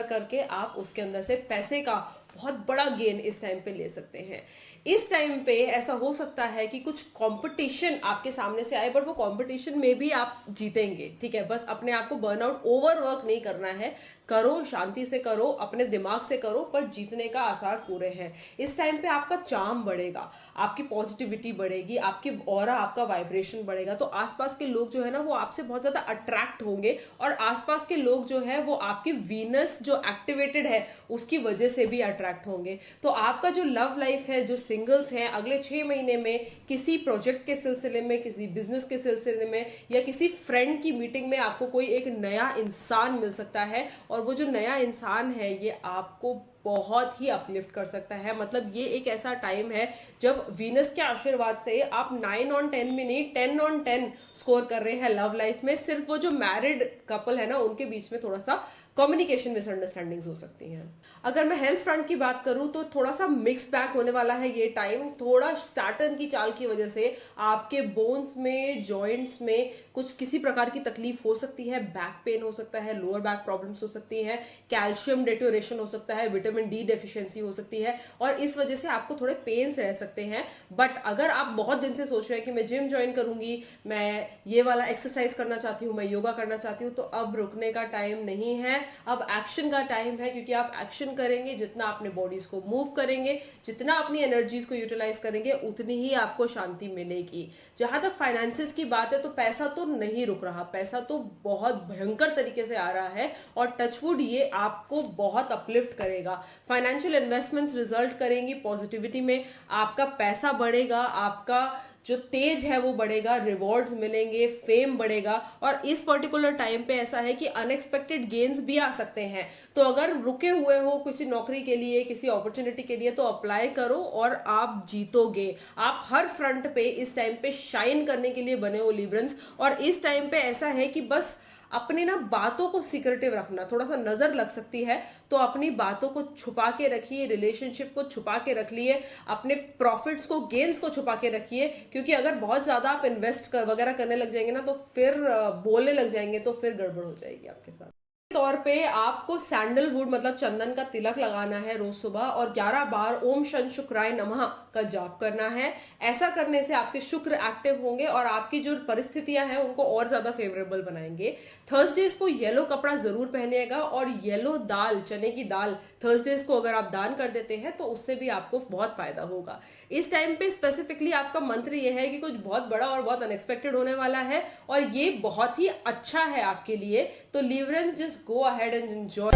करके आप उसके अंदर से पैसे का बहुत बड़ा गेन इस टाइम पे ले सकते हैं। इस टाइम पे ऐसा हो सकता है कि कुछ कंपटीशन आपके सामने से आए, बट वो कंपटीशन में भी आप जीतेंगे, ठीक है। बस अपने आप को बर्नआउट, ओवरवर्क नहीं करना है, करो, शांति से करो, अपने दिमाग से करो, पर जीतने का आसार पूरे हैं। इस टाइम पे आपका चार्म बढ़ेगा, आपकी पॉजिटिविटी बढ़ेगी, आपकी ऑरा, आपका वाइब्रेशन बढ़ेगा, तो आसपास के लोग जो है ना वो आपसे बहुत ज्यादा अट्रैक्ट होंगे, और आसपास के लोग जो है वो आपकी वीनस जो एक्टिवेटेड है उसकी वजह से भी अट्रैक्ट होंगे। तो आपका जो लव लाइफ है, जो सिंगल्स हैं, अगले 6 महीने में किसी प्रोजेक्ट के सिलसिले में, किसी बिजनेस के सिलसिले में, या किसी फ्रेंड की मीटिंग में आपको कोई एक नया इंसान मिल सकता है, और वो जो नया इंसान है ये आपको बहुत ही अपलिफ्ट कर सकता है। मतलब ये एक ऐसा टाइम है जब वीनस के आशीर्वाद से आप 9 on 10 में नहीं 10 on 10 स्कोर कर रहे हैं लव लाइफ में। सिर्फ वो जो मैरिड कपल है ना उनके बीच में थोड़ा सा कम्युनिकेशन मिसअंडरस्टैंडिंग्स हो सकती हैं। अगर मैं हेल्थ फ्रंट की बात करूं तो थोड़ा सा मिक्स बैक होने वाला है ये टाइम। थोड़ा सैटर्न की चाल की वजह से आपके बोन्स में, जॉइंट्स में कुछ किसी प्रकार की तकलीफ हो सकती है, बैक पेन हो सकता है, लोअर बैक प्रॉब्लम्स हो सकती हैं, कैल्शियम डिटोरेशन हो सकता है, विटामिन डी डेफिशिएंसी हो सकती है, और इस वजह से आपको थोड़े पेन्स रह सकते हैं। बट अगर आप बहुत दिन से सोच रहे हैं कि मैं जिम ज्वाइन करूंगी, मैं ये वाला एक्सरसाइज करना चाहती हूँ, मैं योगा करना चाहती हूँ, तो अब रुकने का टाइम नहीं है, अब एक्शन का टाइम है। क्योंकि आप एक्शन करेंगे, जितना अपने बॉडीज को मूव करेंगे, जितना अपनी एनर्जीज को यूटिलाइज करेंगे, उतनी ही आपको शांति मिलेगी। जहां तक फाइनेंसेस की बात है तो पैसा तो नहीं रुक रहा, पैसा तो बहुत भयंकर तरीके से आ रहा है, और टचवुड ये आपको बहुत अपलिफ्ट करेगा। फाइनेंशियल इन्वेस्टमेंट्स रिजल्ट करेंगी पॉजिटिविटी में, आपका पैसा बढ़ेगा, आपका जो तेज है वो बढ़ेगा, रिवॉर्ड्स मिलेंगे, फेम बढ़ेगा। और इस पर्टिकुलर टाइम पे ऐसा है कि अनएक्सपेक्टेड गेन्स भी आ सकते हैं। तो अगर रुके हुए हो किसी नौकरी के लिए, किसी अपॉर्चुनिटी के लिए, तो अप्लाई करो और आप जीतोगे। आप हर फ्रंट पे इस टाइम पे शाइन करने के लिए बने हो लिब्रंस। और इस टाइम पे ऐसा है कि बस अपनी ना बातों को सीक्रेटिव रखना, थोड़ा सा नजर लग सकती है तो अपनी बातों को छुपा के रखिए, रिलेशनशिप को छुपा के रख लिए, अपने प्रॉफिट्स को, गेन्स को छुपा के रखिए। क्योंकि अगर बहुत ज्यादा आप इन्वेस्ट कर वगैरह करने लग जाएंगे ना तो फिर बोलने लग जाएंगे तो फिर गड़बड़ हो जाएगी आपके साथ। तौर पे आपको सैंडलवुड मतलब चंदन का तिलक लगाना है रोज सुबह, और 11 बार ओम शन शुक्राय नमः का जाप करना है। ऐसा करने से आपके शुक्र एक्टिव होंगे और आपकी जो परिस्थितियां हैं उनको और ज्यादा फेवरेबल बनाएंगे। थर्सडेज को येलो कपड़ा जरूर पहनिएगा, और येलो दाल, चने की दाल थर्सडेज को अगर आप दान कर देते हैं तो उससे भी आपको बहुत फायदा होगा। इस टाइम पे स्पेसिफिकली आपका मंत्र यह है कि कुछ बहुत बड़ा और बहुत अनएक्सपेक्टेड होने वाला है, और ये बहुत ही अच्छा है आपके लिए। तो Librans, just go ahead and enjoy.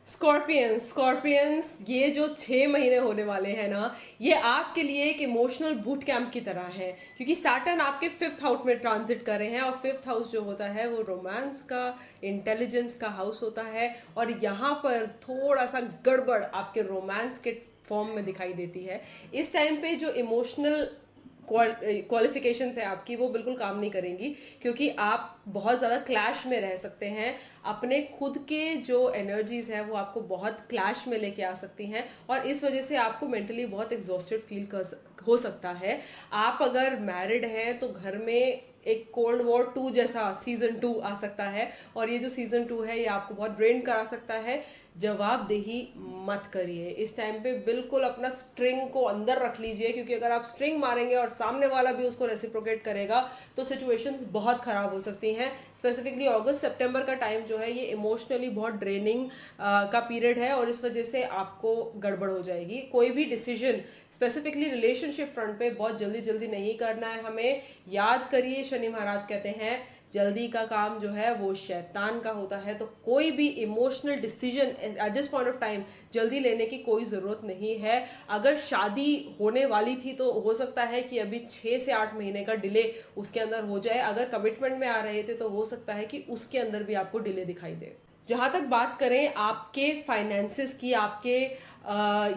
Scorpions, ये जो 6 महीने होने वाले हैं ना, ये आपके लिए एक इमोशनल बूट कैंप की तरह है। क्योंकि सैटर्न आपके 5th हाउस में ट्रांजिट कर रहे हैं, और 5th हाउस जो होता है वो रोमांस का, इंटेलिजेंस का हाउस होता है। और यहाँ पर थोड़ा सा गड़बड़ आपके रोमांस के फॉर्म में दिखाई देती है। इस टाइम पे जो इमोशनल क्वालिफिकेशंस है आपकी, वो बिल्कुल काम नहीं करेंगी, क्योंकि आप बहुत ज्यादा क्लैश में रह सकते हैं। अपने खुद के जो एनर्जीज है वो आपको बहुत क्लैश में लेके आ सकती हैं, और इस वजह से आपको मेंटली बहुत एग्जॉस्टेड फील हो सकता है। आप अगर मैरिड हैं तो घर में एक कोल्ड वॉर 2 जैसा सीजन 2 आ सकता है, और ये जो सीजन 2 है ये आपको बहुत ड्रेन करा सकता है। जवाबदेही मत करिए इस टाइम पे, बिल्कुल अपना स्ट्रिंग को अंदर रख लीजिए, क्योंकि अगर आप स्ट्रिंग मारेंगे और सामने वाला भी उसको रेसिप्रोकेट करेगा तो सिचुएशंस बहुत खराब हो सकती हैं। स्पेसिफिकली अगस्त सितंबर का टाइम जो है ये इमोशनली बहुत ड्रेनिंग का पीरियड है, और इस वजह से आपको गड़बड़ हो जाएगी। कोई भी डिसीजन स्पेसिफिकली रिलेशनशिप फ्रंट पे बहुत जल्दी जल्दी नहीं करना है हमें। याद करिए, शनि महाराज कहते हैं जल्दी का काम जो है वो शैतान का होता है। तो कोई भी emotional decision at this point of time जल्दी लेने की कोई जरूरत नहीं है। अगर शादी होने वाली थी तो हो सकता है कि अभी 6 से 8 महीने का डिले उसके अंदर हो जाए। अगर कमिटमेंट में आ रहे थे तो हो सकता है कि उसके अंदर भी आपको डिले दिखाई दे। जहां तक बात करें आपके फाइनेंसेस की, आपके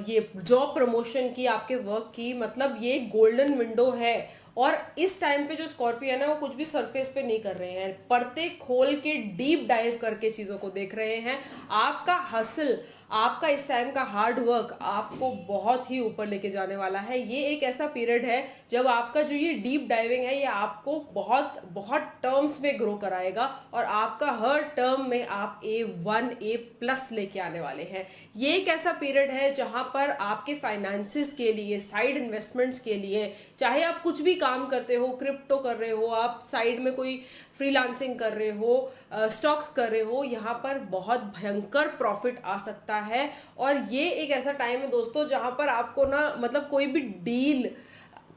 ये जॉब प्रमोशन की, आपके वर्क की, मतलब ये गोल्डन विंडो है। और इस टाइम पे जो स्कॉर्पियन है वो कुछ भी सरफेस पे नहीं कर रहे हैं, पर्दे खोल के डीप डाइव करके चीजों को देख रहे हैं। आपका हसल, आपका इस टाइम का हार्ड वर्क आपको बहुत ही ऊपर लेके जाने वाला है। ये एक ऐसा पीरियड है जब आपका जो ये डीप डाइविंग है ये आपको बहुत बहुत टर्म्स में ग्रो कराएगा और आपका हर टर्म में आप A1 A+ लेके आने वाले हैं। ये एक ऐसा पीरियड है जहां पर आपके फाइनेंसिस के लिए, साइड इन्वेस्टमेंट्स के लिए, चाहे आप कुछ भी काम करते हो, क्रिप्टो कर रहे हो, आप साइड में कोई फ्रीलांसिंग कर रहे हो, स्टॉक्स कर रहे हो, यहाँ पर बहुत भयंकर प्रॉफिट आ सकता है। और ये एक ऐसा टाइम है दोस्तों जहां पर आपको ना मतलब कोई भी डील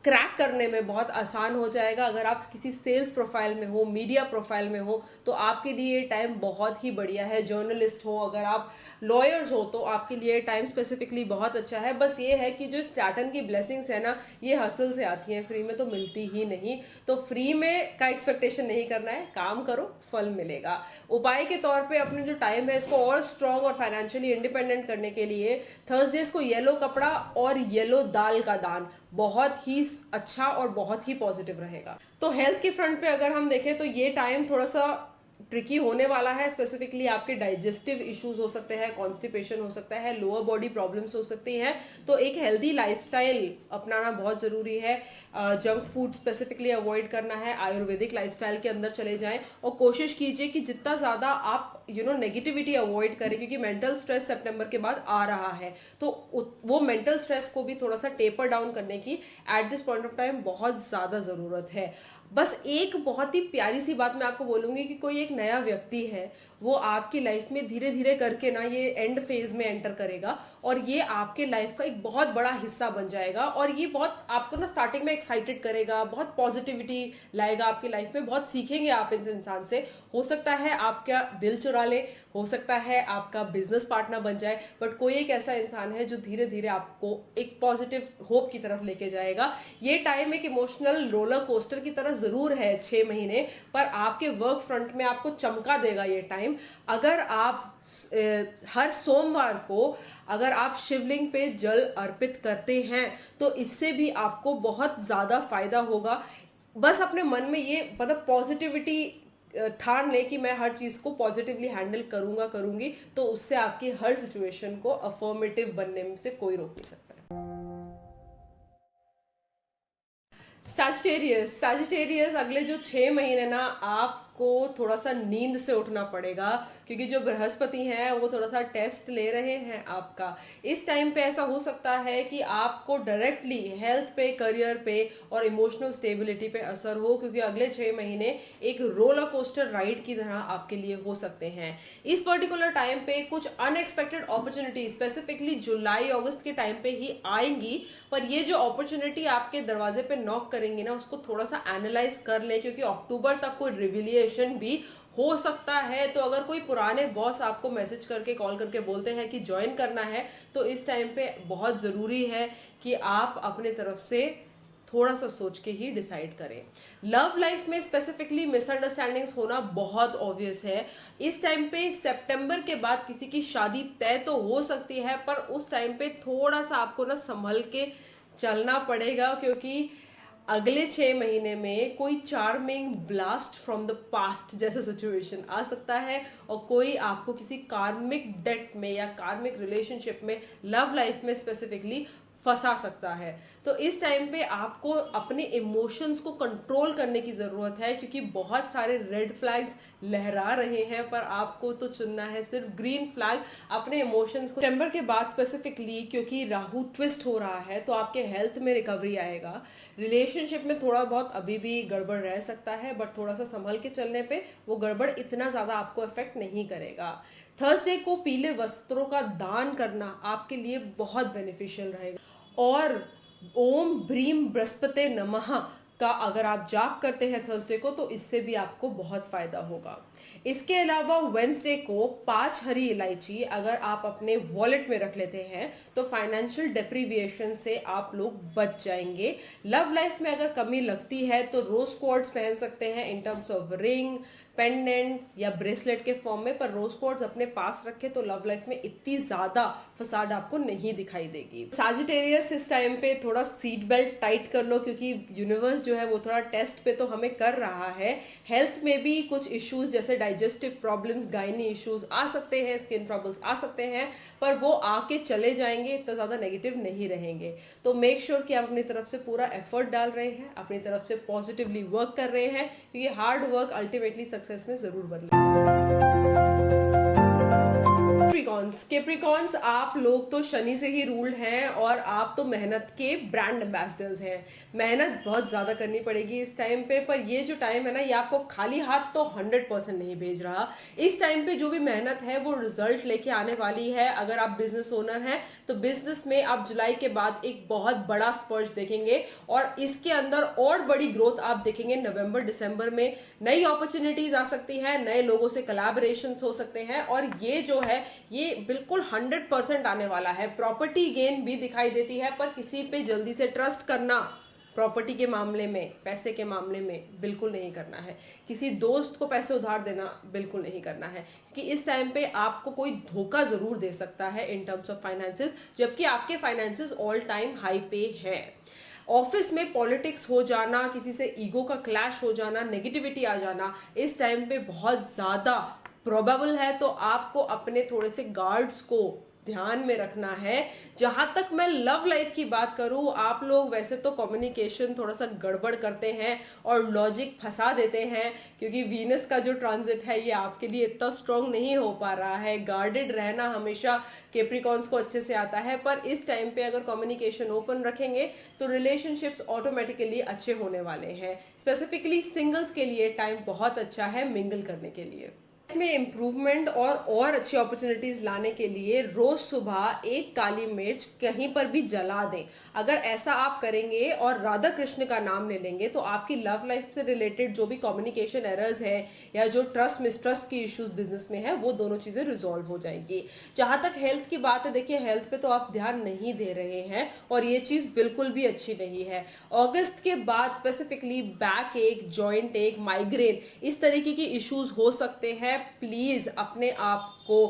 क्रैक करने में बहुत आसान हो जाएगा। अगर आप किसी सेल्स प्रोफाइल में हो, मीडिया प्रोफाइल में हो, तो आपके लिए ये टाइम बहुत ही बढ़िया है। जर्नलिस्ट हो, अगर आप लॉयर्स हो, तो आपके लिए टाइम स्पेसिफिकली बहुत अच्छा है। बस ये है कि जो सैटर्न की ब्लेसिंग्स है ना, ये हसल से आती हैं, फ्री में तो मिलती ही नहीं। तो फ्री में का एक्सपेक्टेशन नहीं करना है, काम करो, फल मिलेगा। उपाय के तौर पे अपने जो टाइम है इसको और स्ट्रांग और फाइनेंशियली इंडिपेंडेंट करने के लिए थर्सडेज को येलो कपड़ा और येलो दाल का दान बहुत ही अच्छा और बहुत ही पॉजिटिव रहेगा। तो हेल्थ के फ्रंट पे अगर हम देखें तो ये टाइम थोड़ा सा ट्रिकी होने वाला है। स्पेसिफिकली आपके डाइजेस्टिव इश्यूज हो सकते हैं, कॉन्स्टिपेशन हो सकता है, लोअर बॉडी प्रॉब्लम्स हो सकती हैं। तो एक हेल्दी लाइफस्टाइल अपनाना बहुत जरूरी है। जंक फूड स्पेसिफिकली अवॉइड करना है, आयुर्वेदिक लाइफस्टाइल के अंदर चले जाएं और कोशिश कीजिए कि जितना ज्यादा आप नेगेटिविटी अवॉइड करें, क्योंकि मेंटल स्ट्रेस सितंबर के बाद आ रहा है। तो वो मेंटल स्ट्रेस को भी थोड़ा सा टेपर डाउन करने की at this point of time बहुत ज्यादा जरूरत है। बस एक बहुत ही प्यारी सी बात मैं आपको बोलूंगी कि कोई एक नया व्यक्ति है, वो आपकी लाइफ में धीरे धीरे करके ना ये एंड फेज में एंटर करेगा और ये आपके लाइफ का एक बहुत बड़ा हिस्सा बन जाएगा। और ये बहुत आपको ना स्टार्टिंग में एक्साइटेड करेगा, बहुत पॉजिटिविटी लाएगा आपकी लाइफ में, बहुत सीखेंगे आप इस इंसान से। हो सकता है आपका दिल चुरा ले, हो सकता है आपका बिजनेस पार्टनर बन जाए, बट कोई एक ऐसा इंसान है जो धीरे धीरे आपको एक पॉजिटिव होप की तरफ लेके जाएगा। ये टाइम एक इमोशनल रोलर कोस्टर की तरह जरूर है 6 महीने, पर आपके वर्क फ्रंट में आपको चमका देगा ये टाइम। अगर आप हर सोमवार को अगर आप शिवलिंग पे जल अर्पित करते हैं तो इससे भी आपको बहुत ज्यादा फायदा होगा। बस अपने मन में ये मतलब पॉजिटिविटी ठान ले कि मैं हर चीज को पॉजिटिवली हैंडल करूंगा करूंगी, तो उससे आपकी हर सिचुएशन को अफर्मेटिव बनने में से कोई रोक नहीं सकता है। सैजिटेरियस अगले जो 6 महीने ना आपको थोड़ा सा नींद से उठना पड़ेगा, क्योंकि जो बृहस्पति हैं वो थोड़ा सा टेस्ट ले रहे हैं आपका। इस टाइम पे ऐसा हो सकता है कि आपको डायरेक्टली हेल्थ पे, करियर पे और इमोशनल स्टेबिलिटी पे असर हो, क्योंकि अगले 6 महीने एक रोलर कोस्टर राइड की तरह आपके लिए हो सकते हैं। इस पर्टिकुलर टाइम पे कुछ अनएक्सपेक्टेड अपॉर्चुनिटी स्पेसिफिकली जुलाई अगस्त के टाइम पे ही आएंगी, पर ये जो अपॉर्चुनिटी आपके दरवाजे पे नॉक करेंगे ना, उसको थोड़ा सा एनालाइज कर ले, क्योंकि अक्टूबर तक कोई रिविलिएशन भी हो सकता है। तो अगर कोई पुराने बॉस आपको मैसेज करके, कॉल करके बोलते हैं कि ज्वाइन करना है, तो इस टाइम पे बहुत जरूरी है कि आप अपने तरफ से थोड़ा सा सोच के ही डिसाइड करें। लव लाइफ में स्पेसिफिकली मिसअंडरस्टैंडिंग्स होना बहुत ऑब्वियस है। इस टाइम पे सितंबर के बाद किसी की शादी तय तो हो सकती है, पर उस टाइम पे थोड़ा सा आपको ना संभल के चलना पड़ेगा, क्योंकि अगले 6 महीने में कोई charming blast from the past जैसा सिचुएशन आ सकता है और कोई आपको किसी कार्मिक डेट में या कार्मिक रिलेशनशिप में, लव लाइफ में स्पेसिफिकली फंसा सकता है। तो इस टाइम पे आपको अपने इमोशंस को कंट्रोल करने की जरूरत है, क्योंकि बहुत सारे रेड फ्लैग्स लहरा रहे हैं, पर आपको तो चुनना है सिर्फ ग्रीन फ्लैग। अपने इमोशंस को सितंबर के बाद स्पेसिफिकली, क्योंकि राहु ट्विस्ट हो रहा है, तो आपके हेल्थ में रिकवरी आएगा। रिलेशनशिप में थोड़ा बहुत अभी भी गड़बड़ रह सकता है, बट थोड़ा सा संभल के चलने पे वो गड़बड़ इतना ज्यादा आपको इफेक्ट नहीं करेगा। थर्सडे को पीले वस्त्रों का दान करना आपके लिए बहुत बेनिफिशियल रहेगा। और ओम ब्रीम बृहस्पति नमः का अगर आप जाप करते हैं थर्सडे को, तो इससे भी आपको बहुत फायदा होगा। इसके अलावा वेंसडे को 5 हरी इलायची अगर आप अपने वॉलेट में रख लेते हैं तो फाइनेंशियल डेप्रिविएशन से आप लोग बच जाएंगे। लव लाइफ में अगर कमी लगती है तो रोज क्वार्ट्स पहन सकते हैं in terms of ring, pendant या ब्रेसलेट के फॉर्म में, पर रोज क्वार्ट्ज अपने पास रखे तो लव लाइफ में इतनी ज्यादा फसाद आपको नहीं दिखाई देगी। सैजिटेरियस, इस टाइम पे थोड़ा सीट बेल्ट टाइट कर लो, क्योंकि यूनिवर्स जो है वो थोड़ा टेस्ट पे तो हमें कर रहा है। हेल्थ में भी कुछ इश्यूज जैसे डाइजेस्टिव प्रॉब्लम्स, गायनी इश्यूज आ सकते हैं, स्किन प्रॉब्लम्स आ सकते हैं, पर वो आके चले जाएंगे, इतना ज्यादा नेगेटिव नहीं रहेंगे। तो मेक श्योर कि आप अपनी तरफ से पूरा एफर्ट डाल रहे हैं, अपनी तरफ से पॉजिटिवली वर्क कर रहे हैं, क्योंकि हार्ड वर्क अल्टीमेटली सक्सेस में जरूर बदले। केप्रिकॉन्स, आप लोग तो शनि से ही रूल्ड हैं और आप तो मेहनत के ब्रांड एम्बेसडर्स हैं। मेहनत बहुत ज्यादा करनी पड़ेगी इस टाइम पे, पर ये जो टाइम है ना, ये आपको खाली हाथ तो 100% नहीं भेज रहा। इस टाइम पे जो भी मेहनत है वो रिजल्ट लेके आने वाली है। अगर आप बिजनेस ओनर हैं तो बिजनेस में आप जुलाई के बाद एक बहुत बड़ा स्पर्श देखेंगे और इसके अंदर और बड़ी ग्रोथ आप देखेंगे। नवंबर दिसंबर में नई अपॉर्चुनिटीज आ सकती है, नए लोगों से कोलैबोरेशन हो सकते हैं, और ये जो है ये बिल्कुल 100% आने वाला है। प्रॉपर्टी गेन भी दिखाई देती है, पर किसी पे जल्दी से ट्रस्ट करना प्रॉपर्टी के मामले में, पैसे के मामले में बिल्कुल नहीं करना है। किसी दोस्त को पैसे उधार देना बिल्कुल नहीं करना है, क्योंकि इस टाइम पे आपको कोई धोखा जरूर दे सकता है इन टर्म्स ऑफ फाइनेंसेस, जबकि आपके फाइनेंसेस ऑल टाइम हाई पे है। ऑफिस में पॉलिटिक्स हो जाना, किसी से ईगो का क्लैश हो जाना, नेगेटिविटी आ जाना, इस टाइम पे बहुत ज्यादा प्रोबेबल है। तो आपको अपने थोड़े से गार्ड्स को ध्यान में रखना है। जहां तक मैं लव लाइफ की बात करूं, आप लोग वैसे तो कम्युनिकेशन थोड़ा सा गड़बड़ करते हैं और लॉजिक फंसा देते हैं, क्योंकि वीनस का जो ट्रांजिट है ये आपके लिए इतना स्ट्रांग नहीं हो पा रहा है। गार्डेड रहना हमेशा केप्रिकॉन्स को अच्छे से आता है, पर इस टाइम पे अगर कम्युनिकेशन ओपन रखेंगे तो रिलेशनशिप्स ऑटोमेटिकली अच्छे होने वाले हैं। स्पेसिफिकली सिंगल्स के लिए टाइम बहुत अच्छा है मिंगल करने के लिए। में इम्प्रूवमेंट और अच्छी अपॉर्चुनिटीज लाने के लिए रोज सुबह एक काली मिर्च कहीं पर भी जला दें। अगर ऐसा आप करेंगे और राधा कृष्ण का नाम ले लेंगे तो आपकी लव लाइफ से रिलेटेड जो भी कम्युनिकेशन एरर्स है या जो ट्रस्ट मिसट्रस्ट की इश्यूज बिजनेस में है, वो दोनों चीजें रिजॉल्व हो जाएंगी। जहां तक हेल्थ की बात है, देखिए हेल्थ पे तो आप ध्यान नहीं दे रहे हैं और ये चीज बिल्कुल भी अच्छी नहीं है। अगस्त के बाद स्पेसिफिकली बैक एक, जॉइंट एक, माइग्रेन, इस तरीके की इश्यूज हो सकते हैं। प्लीज अपने आप को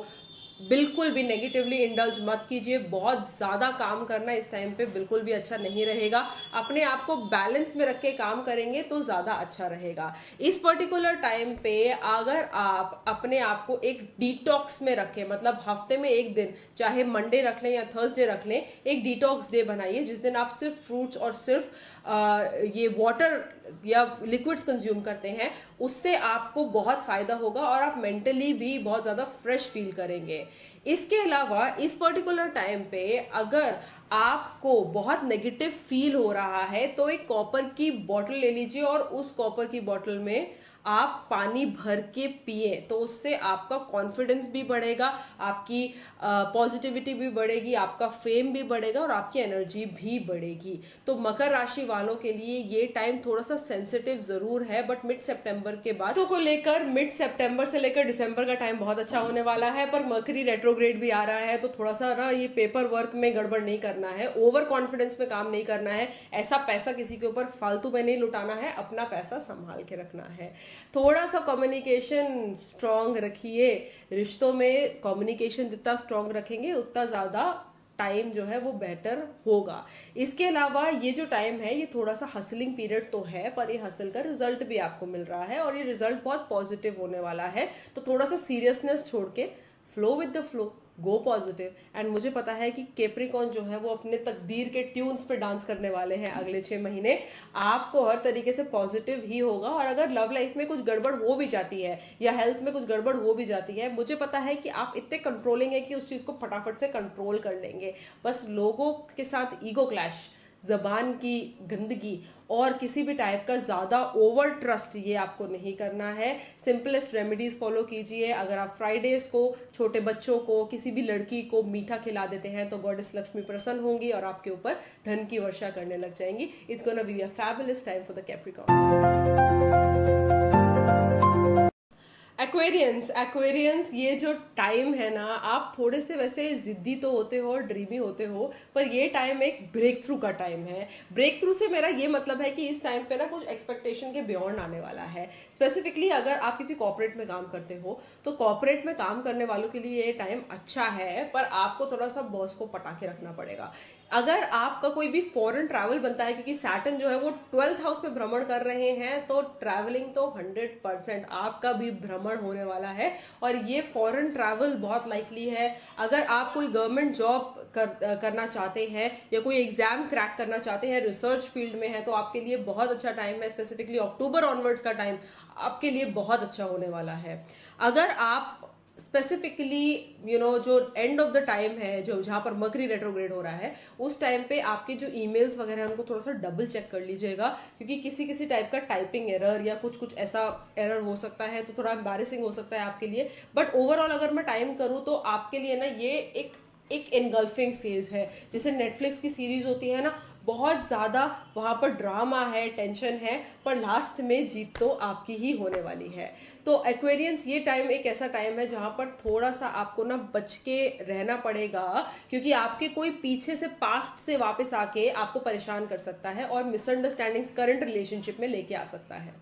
बिल्कुल भी नेगेटिवली इंडल्ज मत कीजिए। बहुत ज्यादा काम करना इस टाइम पे बिल्कुल भी अच्छा नहीं रहेगा। अपने आप को बैलेंस में रख के काम करेंगे तो ज्यादा अच्छा रहेगा। इस पर्टिकुलर टाइम पे अगर आप अपने आप को एक डिटॉक्स में रखें, मतलब हफ्ते में एक दिन, चाहे मंडे रख लें या थर्सडे रख लें, एक डिटॉक्स डे बनाइए जिस दिन आप सिर्फ फ्रूट्स और सिर्फ ये वाटर या लिक्विड्स कंज्यूम करते हैं। उससे आपको बहुत फायदा होगा और आप मेंटली भी बहुत ज्यादा फ्रेश फील करेंगे। इसके अलावा इस पर्टिकुलर टाइम पे अगर आपको बहुत नेगेटिव फील हो रहा है तो एक कॉपर की बोतल ले लीजिए और उस कॉपर की बोतल में आप पानी भर के पिए, तो उससे आपका कॉन्फिडेंस भी बढ़ेगा, आपकी पॉजिटिविटी भी बढ़ेगी, आपका फेम भी बढ़ेगा और आपकी एनर्जी भी बढ़ेगी। तो मकर राशि वालों के लिए ये टाइम थोड़ा सा सेंसिटिव जरूर है, बट मिड सितंबर के बाद तो को लेकर मिड सितंबर से लेकर दिसंबर का टाइम बहुत अच्छा होने वाला है। पर मकरी रेट्रोग्रेड भी आ रहा है, तो थोड़ा सा ना ये पेपर वर्क में गड़बड़ नहीं करना है, ओवर कॉन्फिडेंस में काम नहीं करना है, ऐसा पैसा किसी के ऊपर फालतू में नहीं लुटाना है, अपना पैसा संभाल के रखना है। थोड़ा सा कम्युनिकेशन स्ट्रांग रखिए। रिश्तों में कम्युनिकेशन जितना स्ट्रांग रखेंगे उतना ज्यादा टाइम जो है वो बेटर होगा। इसके अलावा ये जो टाइम है ये थोड़ा सा हसलिंग पीरियड तो है, पर ये हसल का रिजल्ट भी आपको मिल रहा है और ये रिजल्ट बहुत पॉजिटिव होने वाला है। तो थोड़ा सा सीरियसनेस छोड़ के flow with the flow, go positive. And मुझे पता है कि कैप्रिकॉर्न जो है वो अपने तकदीर के ट्यून्स पे डांस करने वाले हैं अगले 6 महीने। आपको हर तरीके से पॉजिटिव ही होगा। और अगर लव लाइफ में कुछ गड़बड़ हो भी जाती है या हेल्थ में कुछ गड़बड़ हो भी जाती है, मुझे पता है कि आप इतने कंट्रोलिंग है कि उस चीज को फटाफट से कंट्रोल कर लेंगे। बस लोगों के साथ ईगो क्लैश, जबान की गंदगी और किसी भी टाइप का ज्यादा ओवर ट्रस्ट ये आपको नहीं करना है। सिंपलेस्ट रेमेडीज फॉलो कीजिए। अगर आप फ्राइडेज को छोटे बच्चों को, किसी भी लड़की को मीठा खिला देते हैं तो गॉडेस लक्ष्मी प्रसन्न होंगी और आपके ऊपर धन की वर्षा करने लग जाएंगी। It's gonna be a fabulous time for the Capricorns. Aquarians ये जो टाइम है ना, आप थोड़े से वैसे जिद्दी तो होते हो और ड्रीमी होते हो, पर ये टाइम एक ब्रेक थ्रू का टाइम है। ब्रेक थ्रू से मेरा ये मतलब है कि इस टाइम पे ना कुछ एक्सपेक्टेशन के बियॉन्ड आने वाला है। स्पेसिफिकली अगर आप किसी कॉर्पोरेट में काम करते हो तो कॉर्पोरेट में काम करने वालों के लिए ये टाइम अच्छा है, पर आपको थोड़ा सा बॉस को पटा के रखना पड़ेगा। अगर आपका कोई भी फॉरेन ट्रैवल बनता है, क्योंकि सैटर्न जो है वो 12th हाउस में भ्रमण कर रहे हैं, तो ट्रैवलिंग तो 100% आपका भी भ्रमण होने वाला है और ये फॉरेन ट्रैवल बहुत लाइकली है। अगर आप कोई गवर्नमेंट जॉब करना चाहते हैं या कोई एग्जाम क्रैक करना चाहते हैं, रिसर्च फील्ड में है, तो आपके लिए बहुत अच्छा टाइम है। स्पेसिफिकली अक्टूबर ऑनवर्ड्स का टाइम आपके लिए बहुत अच्छा होने वाला है। अगर आप स्पेसिफिकली जो एंड ऑफ द टाइम है, जो जहां पर मकरी रेट्रोग्रेड हो रहा है, उस टाइम पे आपके जो ईमेल्स वगैरह हैं उनको थोड़ा सा डबल चेक कर लीजिएगा, क्योंकि किसी किसी टाइप का टाइपिंग एरर या कुछ कुछ ऐसा एरर हो सकता है, तो थोड़ा एम्बैरेसिंग हो सकता है आपके लिए। बट ओवरऑल अगर मैं टाइम करूँ तो आपके लिए ना ये एक एनगल्फिंग फेज है। जैसे नेटफ्लिक्स की सीरीज होती है ना, बहुत ज्यादा वहां पर ड्रामा है, टेंशन है, पर लास्ट में जीत तो आपकी ही होने वाली है। तो एक्वेरियंस ये टाइम एक ऐसा टाइम है जहां पर थोड़ा सा आपको ना बच के रहना पड़ेगा, क्योंकि आपके कोई पीछे से पास्ट से वापस आके आपको परेशान कर सकता है और मिसअंडरस्टैंडिंग्स करंट रिलेशनशिप में लेके आ सकता है।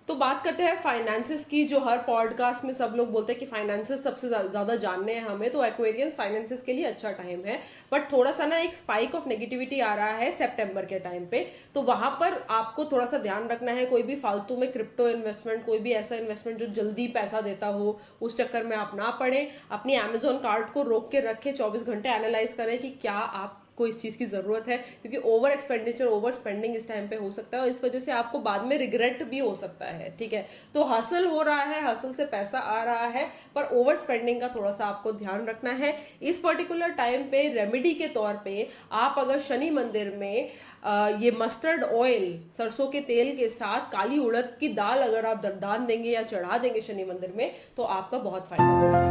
तो बात करते हैं फाइनेंसेस की, जो हर पॉडकास्ट में सब लोग बोलते हैं कि फाइनेंसेस सबसे ज्यादा जानने हैं हमें, तो एक्वेरियंस फाइनेंसेस के लिए अच्छा टाइम है। बट थोड़ा सा ना एक स्पाइक ऑफ नेगेटिविटी आ रहा है सितंबर के टाइम पे, तो वहां पर आपको थोड़ा सा ध्यान रखना है। कोई भी फालतू में क्रिप्टो इन्वेस्टमेंट, कोई भी ऐसा इन्वेस्टमेंट जो जल्दी पैसा देता हो, उस चक्कर में आप ना पड़े। अपनी अमेजोन कार्ड को रोक के रखे, 24 घंटे एनालाइज करें कि क्या आप को इस चीज की जरूरत है, क्योंकि ओवर एक्सपेंडिचर, ओवर स्पेंडिंग इस टाइम पे हो सकता है और इस वजह से आपको बाद में रिग्रेट भी हो सकता है। ठीक है, तो हसल हो रहा है, हसल से पैसा आ रहा है, पर ओवर स्पेंडिंग का थोड़ा सा आपको ध्यान रखना है। इस पर्टिकुलर टाइम पे रेमेडी के तौर पे आप अगर शनि मंदिर में ये मस्टर्ड ऑयल, सरसों के तेल के साथ काली उड़द की दाल अगर आप दान देंगे या चढ़ा देंगे शनि मंदिर में, तो आपका बहुत फायदा होगा।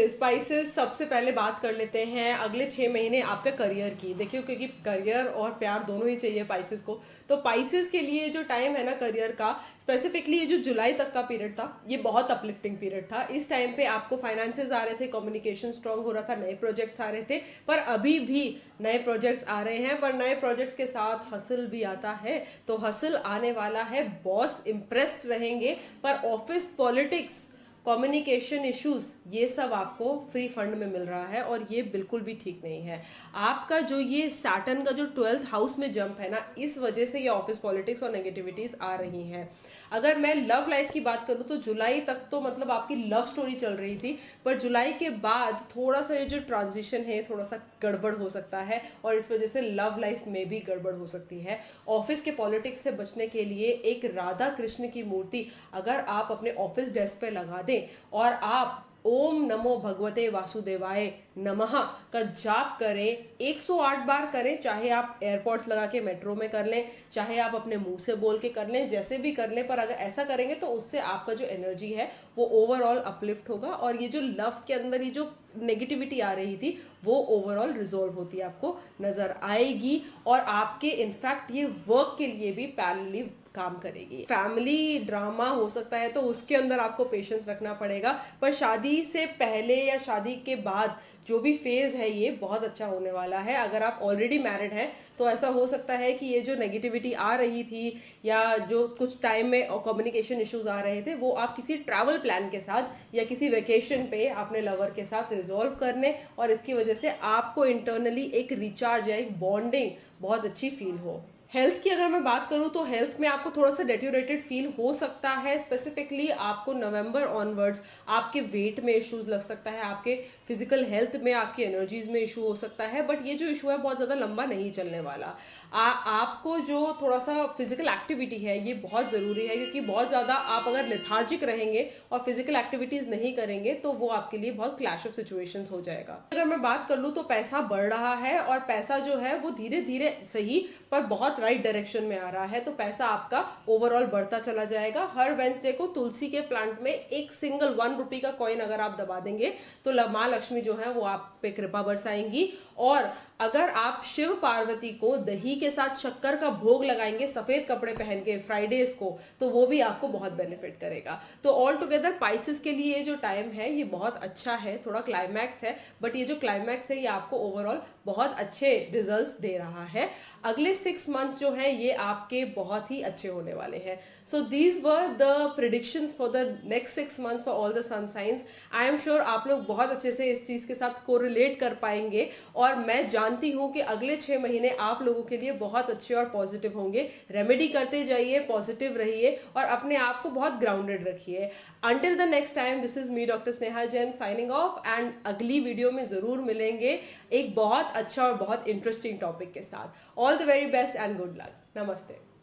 स्पाइसेस सबसे पहले बात कर लेते हैं अगले 6 महीने आपके करियर की। देखियो, क्योंकि करियर और प्यार दोनों ही चाहिए पाइसेस को, तो पाइसेस के लिए जो टाइम है ना करियर का, स्पेसिफिकली ये जो जुलाई तक का पीरियड था, ये बहुत अपलिफ्टिंग पीरियड था। इस टाइम पे आपको फाइनेंसेस आ रहे थे, कम्युनिकेशन स्ट्रांग हो रहा था, नए प्रोजेक्ट्स आ रहे थे, पर अभी भी नए प्रोजेक्ट्स आ रहे हैं, पर नए प्रोजेक्ट के साथ हसल भी आता है। तो हसल आने वाला है, बॉस इंप्रेस्ड रहेंगे, पर ऑफिस पॉलिटिक्स, कम्युनिकेशन इश्यूज, ये सब आपको फ्री फंड में मिल रहा है और ये बिल्कुल भी ठीक नहीं है। आपका जो ये सैटर्न का जो 12th हाउस में जंप है ना, इस वजह से ये ऑफिस पॉलिटिक्स और नेगेटिविटीज आ रही हैं। अगर मैं लव लाइफ की बात करूं तो जुलाई तक तो मतलब आपकी लव स्टोरी चल रही थी, पर जुलाई के बाद थोड़ा सा ये जो ट्रांजिशन है थोड़ा सा गड़बड़ हो सकता है और इस वजह से लव लाइफ में भी गड़बड़ हो सकती है। ऑफिस के पॉलिटिक्स से बचने के लिए एक राधा कृष्ण की मूर्ति अगर आप अपने ऑफिस डेस्क पे लगा दें और आप ओम नमो भगवते वासुदेवाय नमः का जाप करें, 108 बार करें, चाहे आप एयरपोर्ट्स लगा के मेट्रो में कर लें, चाहे आप अपने मुंह से बोल के कर लें, जैसे भी कर लें, पर अगर ऐसा करेंगे तो उससे आपका जो एनर्जी है वो ओवरऑल अपलिफ्ट होगा और ये जो लव के अंदर ये जो नेगेटिविटी आ रही थी वो ओवरऑल रिजॉल्व होती है आपको नजर आएगी और आपके इनफैक्ट ये वर्क के लिए भी पैरेलली काम करेगी। फैमिली ड्रामा हो सकता है तो उसके अंदर आपको पेशेंस रखना पड़ेगा, पर शादी से पहले या शादी के बाद जो भी फेज है ये बहुत अच्छा होने वाला है। अगर आप ऑलरेडी मैरिड हैं तो ऐसा हो सकता है कि ये जो नेगेटिविटी आ रही थी या जो कुछ टाइम में कम्युनिकेशन इश्यूज आ रहे थे वो आप किसी ट्रैवल प्लान के साथ या किसी वेकेशन पे अपने लवर के साथ रिजॉल्व करने और इसकी वजह से आपको इंटरनली एक रिचार्ज या एक बॉन्डिंग बहुत अच्छी फील हो। हेल्थ की अगर मैं बात करूं तो हेल्थ में आपको थोड़ा सा डेट्यूरेटेड फील हो सकता है। स्पेसिफिकली आपको नवंबर ऑनवर्ड्स आपके वेट में इश्यूज लग सकता है, आपके फिजिकल हेल्थ में, आपकी एनर्जीज में इशू हो सकता है, बट ये जो इशू है बहुत ज्यादा लंबा नहीं चलने वाला। आपको जो थोड़ा सा फिजिकल एक्टिविटी है ये बहुत जरूरी है, क्योंकि बहुत ज्यादा आप अगर लेथार्जिक रहेंगे और फिजिकल एक्टिविटीज नहीं करेंगे तो वो आपके लिए बहुत क्लैश ऑफ सिचुएशंस हो जाएगा। अगर मैं बात कर लूं तो पैसा बढ़ रहा है और पैसा जो है वो धीरे धीरे सही पर बहुत बहुत राइट डायरेक्शन में आ रहा है, तो पैसा आपका ओवरऑल बढ़ता चला जाएगा। हर वेंसडे को तुलसी के प्लांट में एक सिंगल 1 रुपी का कॉइन अगर आप दबा देंगे तो माँ लक्ष्मी जो है वो आप पे कृपा बरसाएंगी। और अगर आप शिव पार्वती को दही के साथ शक्कर का भोग लगाएंगे सफेद कपड़े पहन के फ्राइडेज को, तो वो भी आपको बहुत बेनिफिट करेगा। तो ऑल टुगेदर पाइसेस के लिए ये जो टाइम है ये बहुत अच्छा है, थोड़ा क्लाइमैक्स है, बट ये जो क्लाइमैक्स है ये आपको ओवरऑल बहुत अच्छे रिजल्ट्स दे रहा है। अगले 6 मंथ्स जो है ये आपके बहुत ही अच्छे होने वाले हैं। So these were the predictions for the next 6 months for all the sun signs. आई एम श्योर आप लोग बहुत अच्छे से इस चीज के साथ कोरिलेट कर पाएंगे, और मैं जानती हूं कि अगले 6 महीने आप लोगों के लिए बहुत अच्छे और पॉजिटिव होंगे। रेमेडी करते जाइए, पॉजिटिव रहिए और अपने आप को बहुत ग्राउंडेड रखिए। Until the next time, this is me doctor Sneha Jain signing off, and अगली वीडियो में जरूर मिलेंगे एक बहुत अच्छा और बहुत इंटरेस्टिंग टॉपिक के साथ। All the very best and good luck. नमस्ते।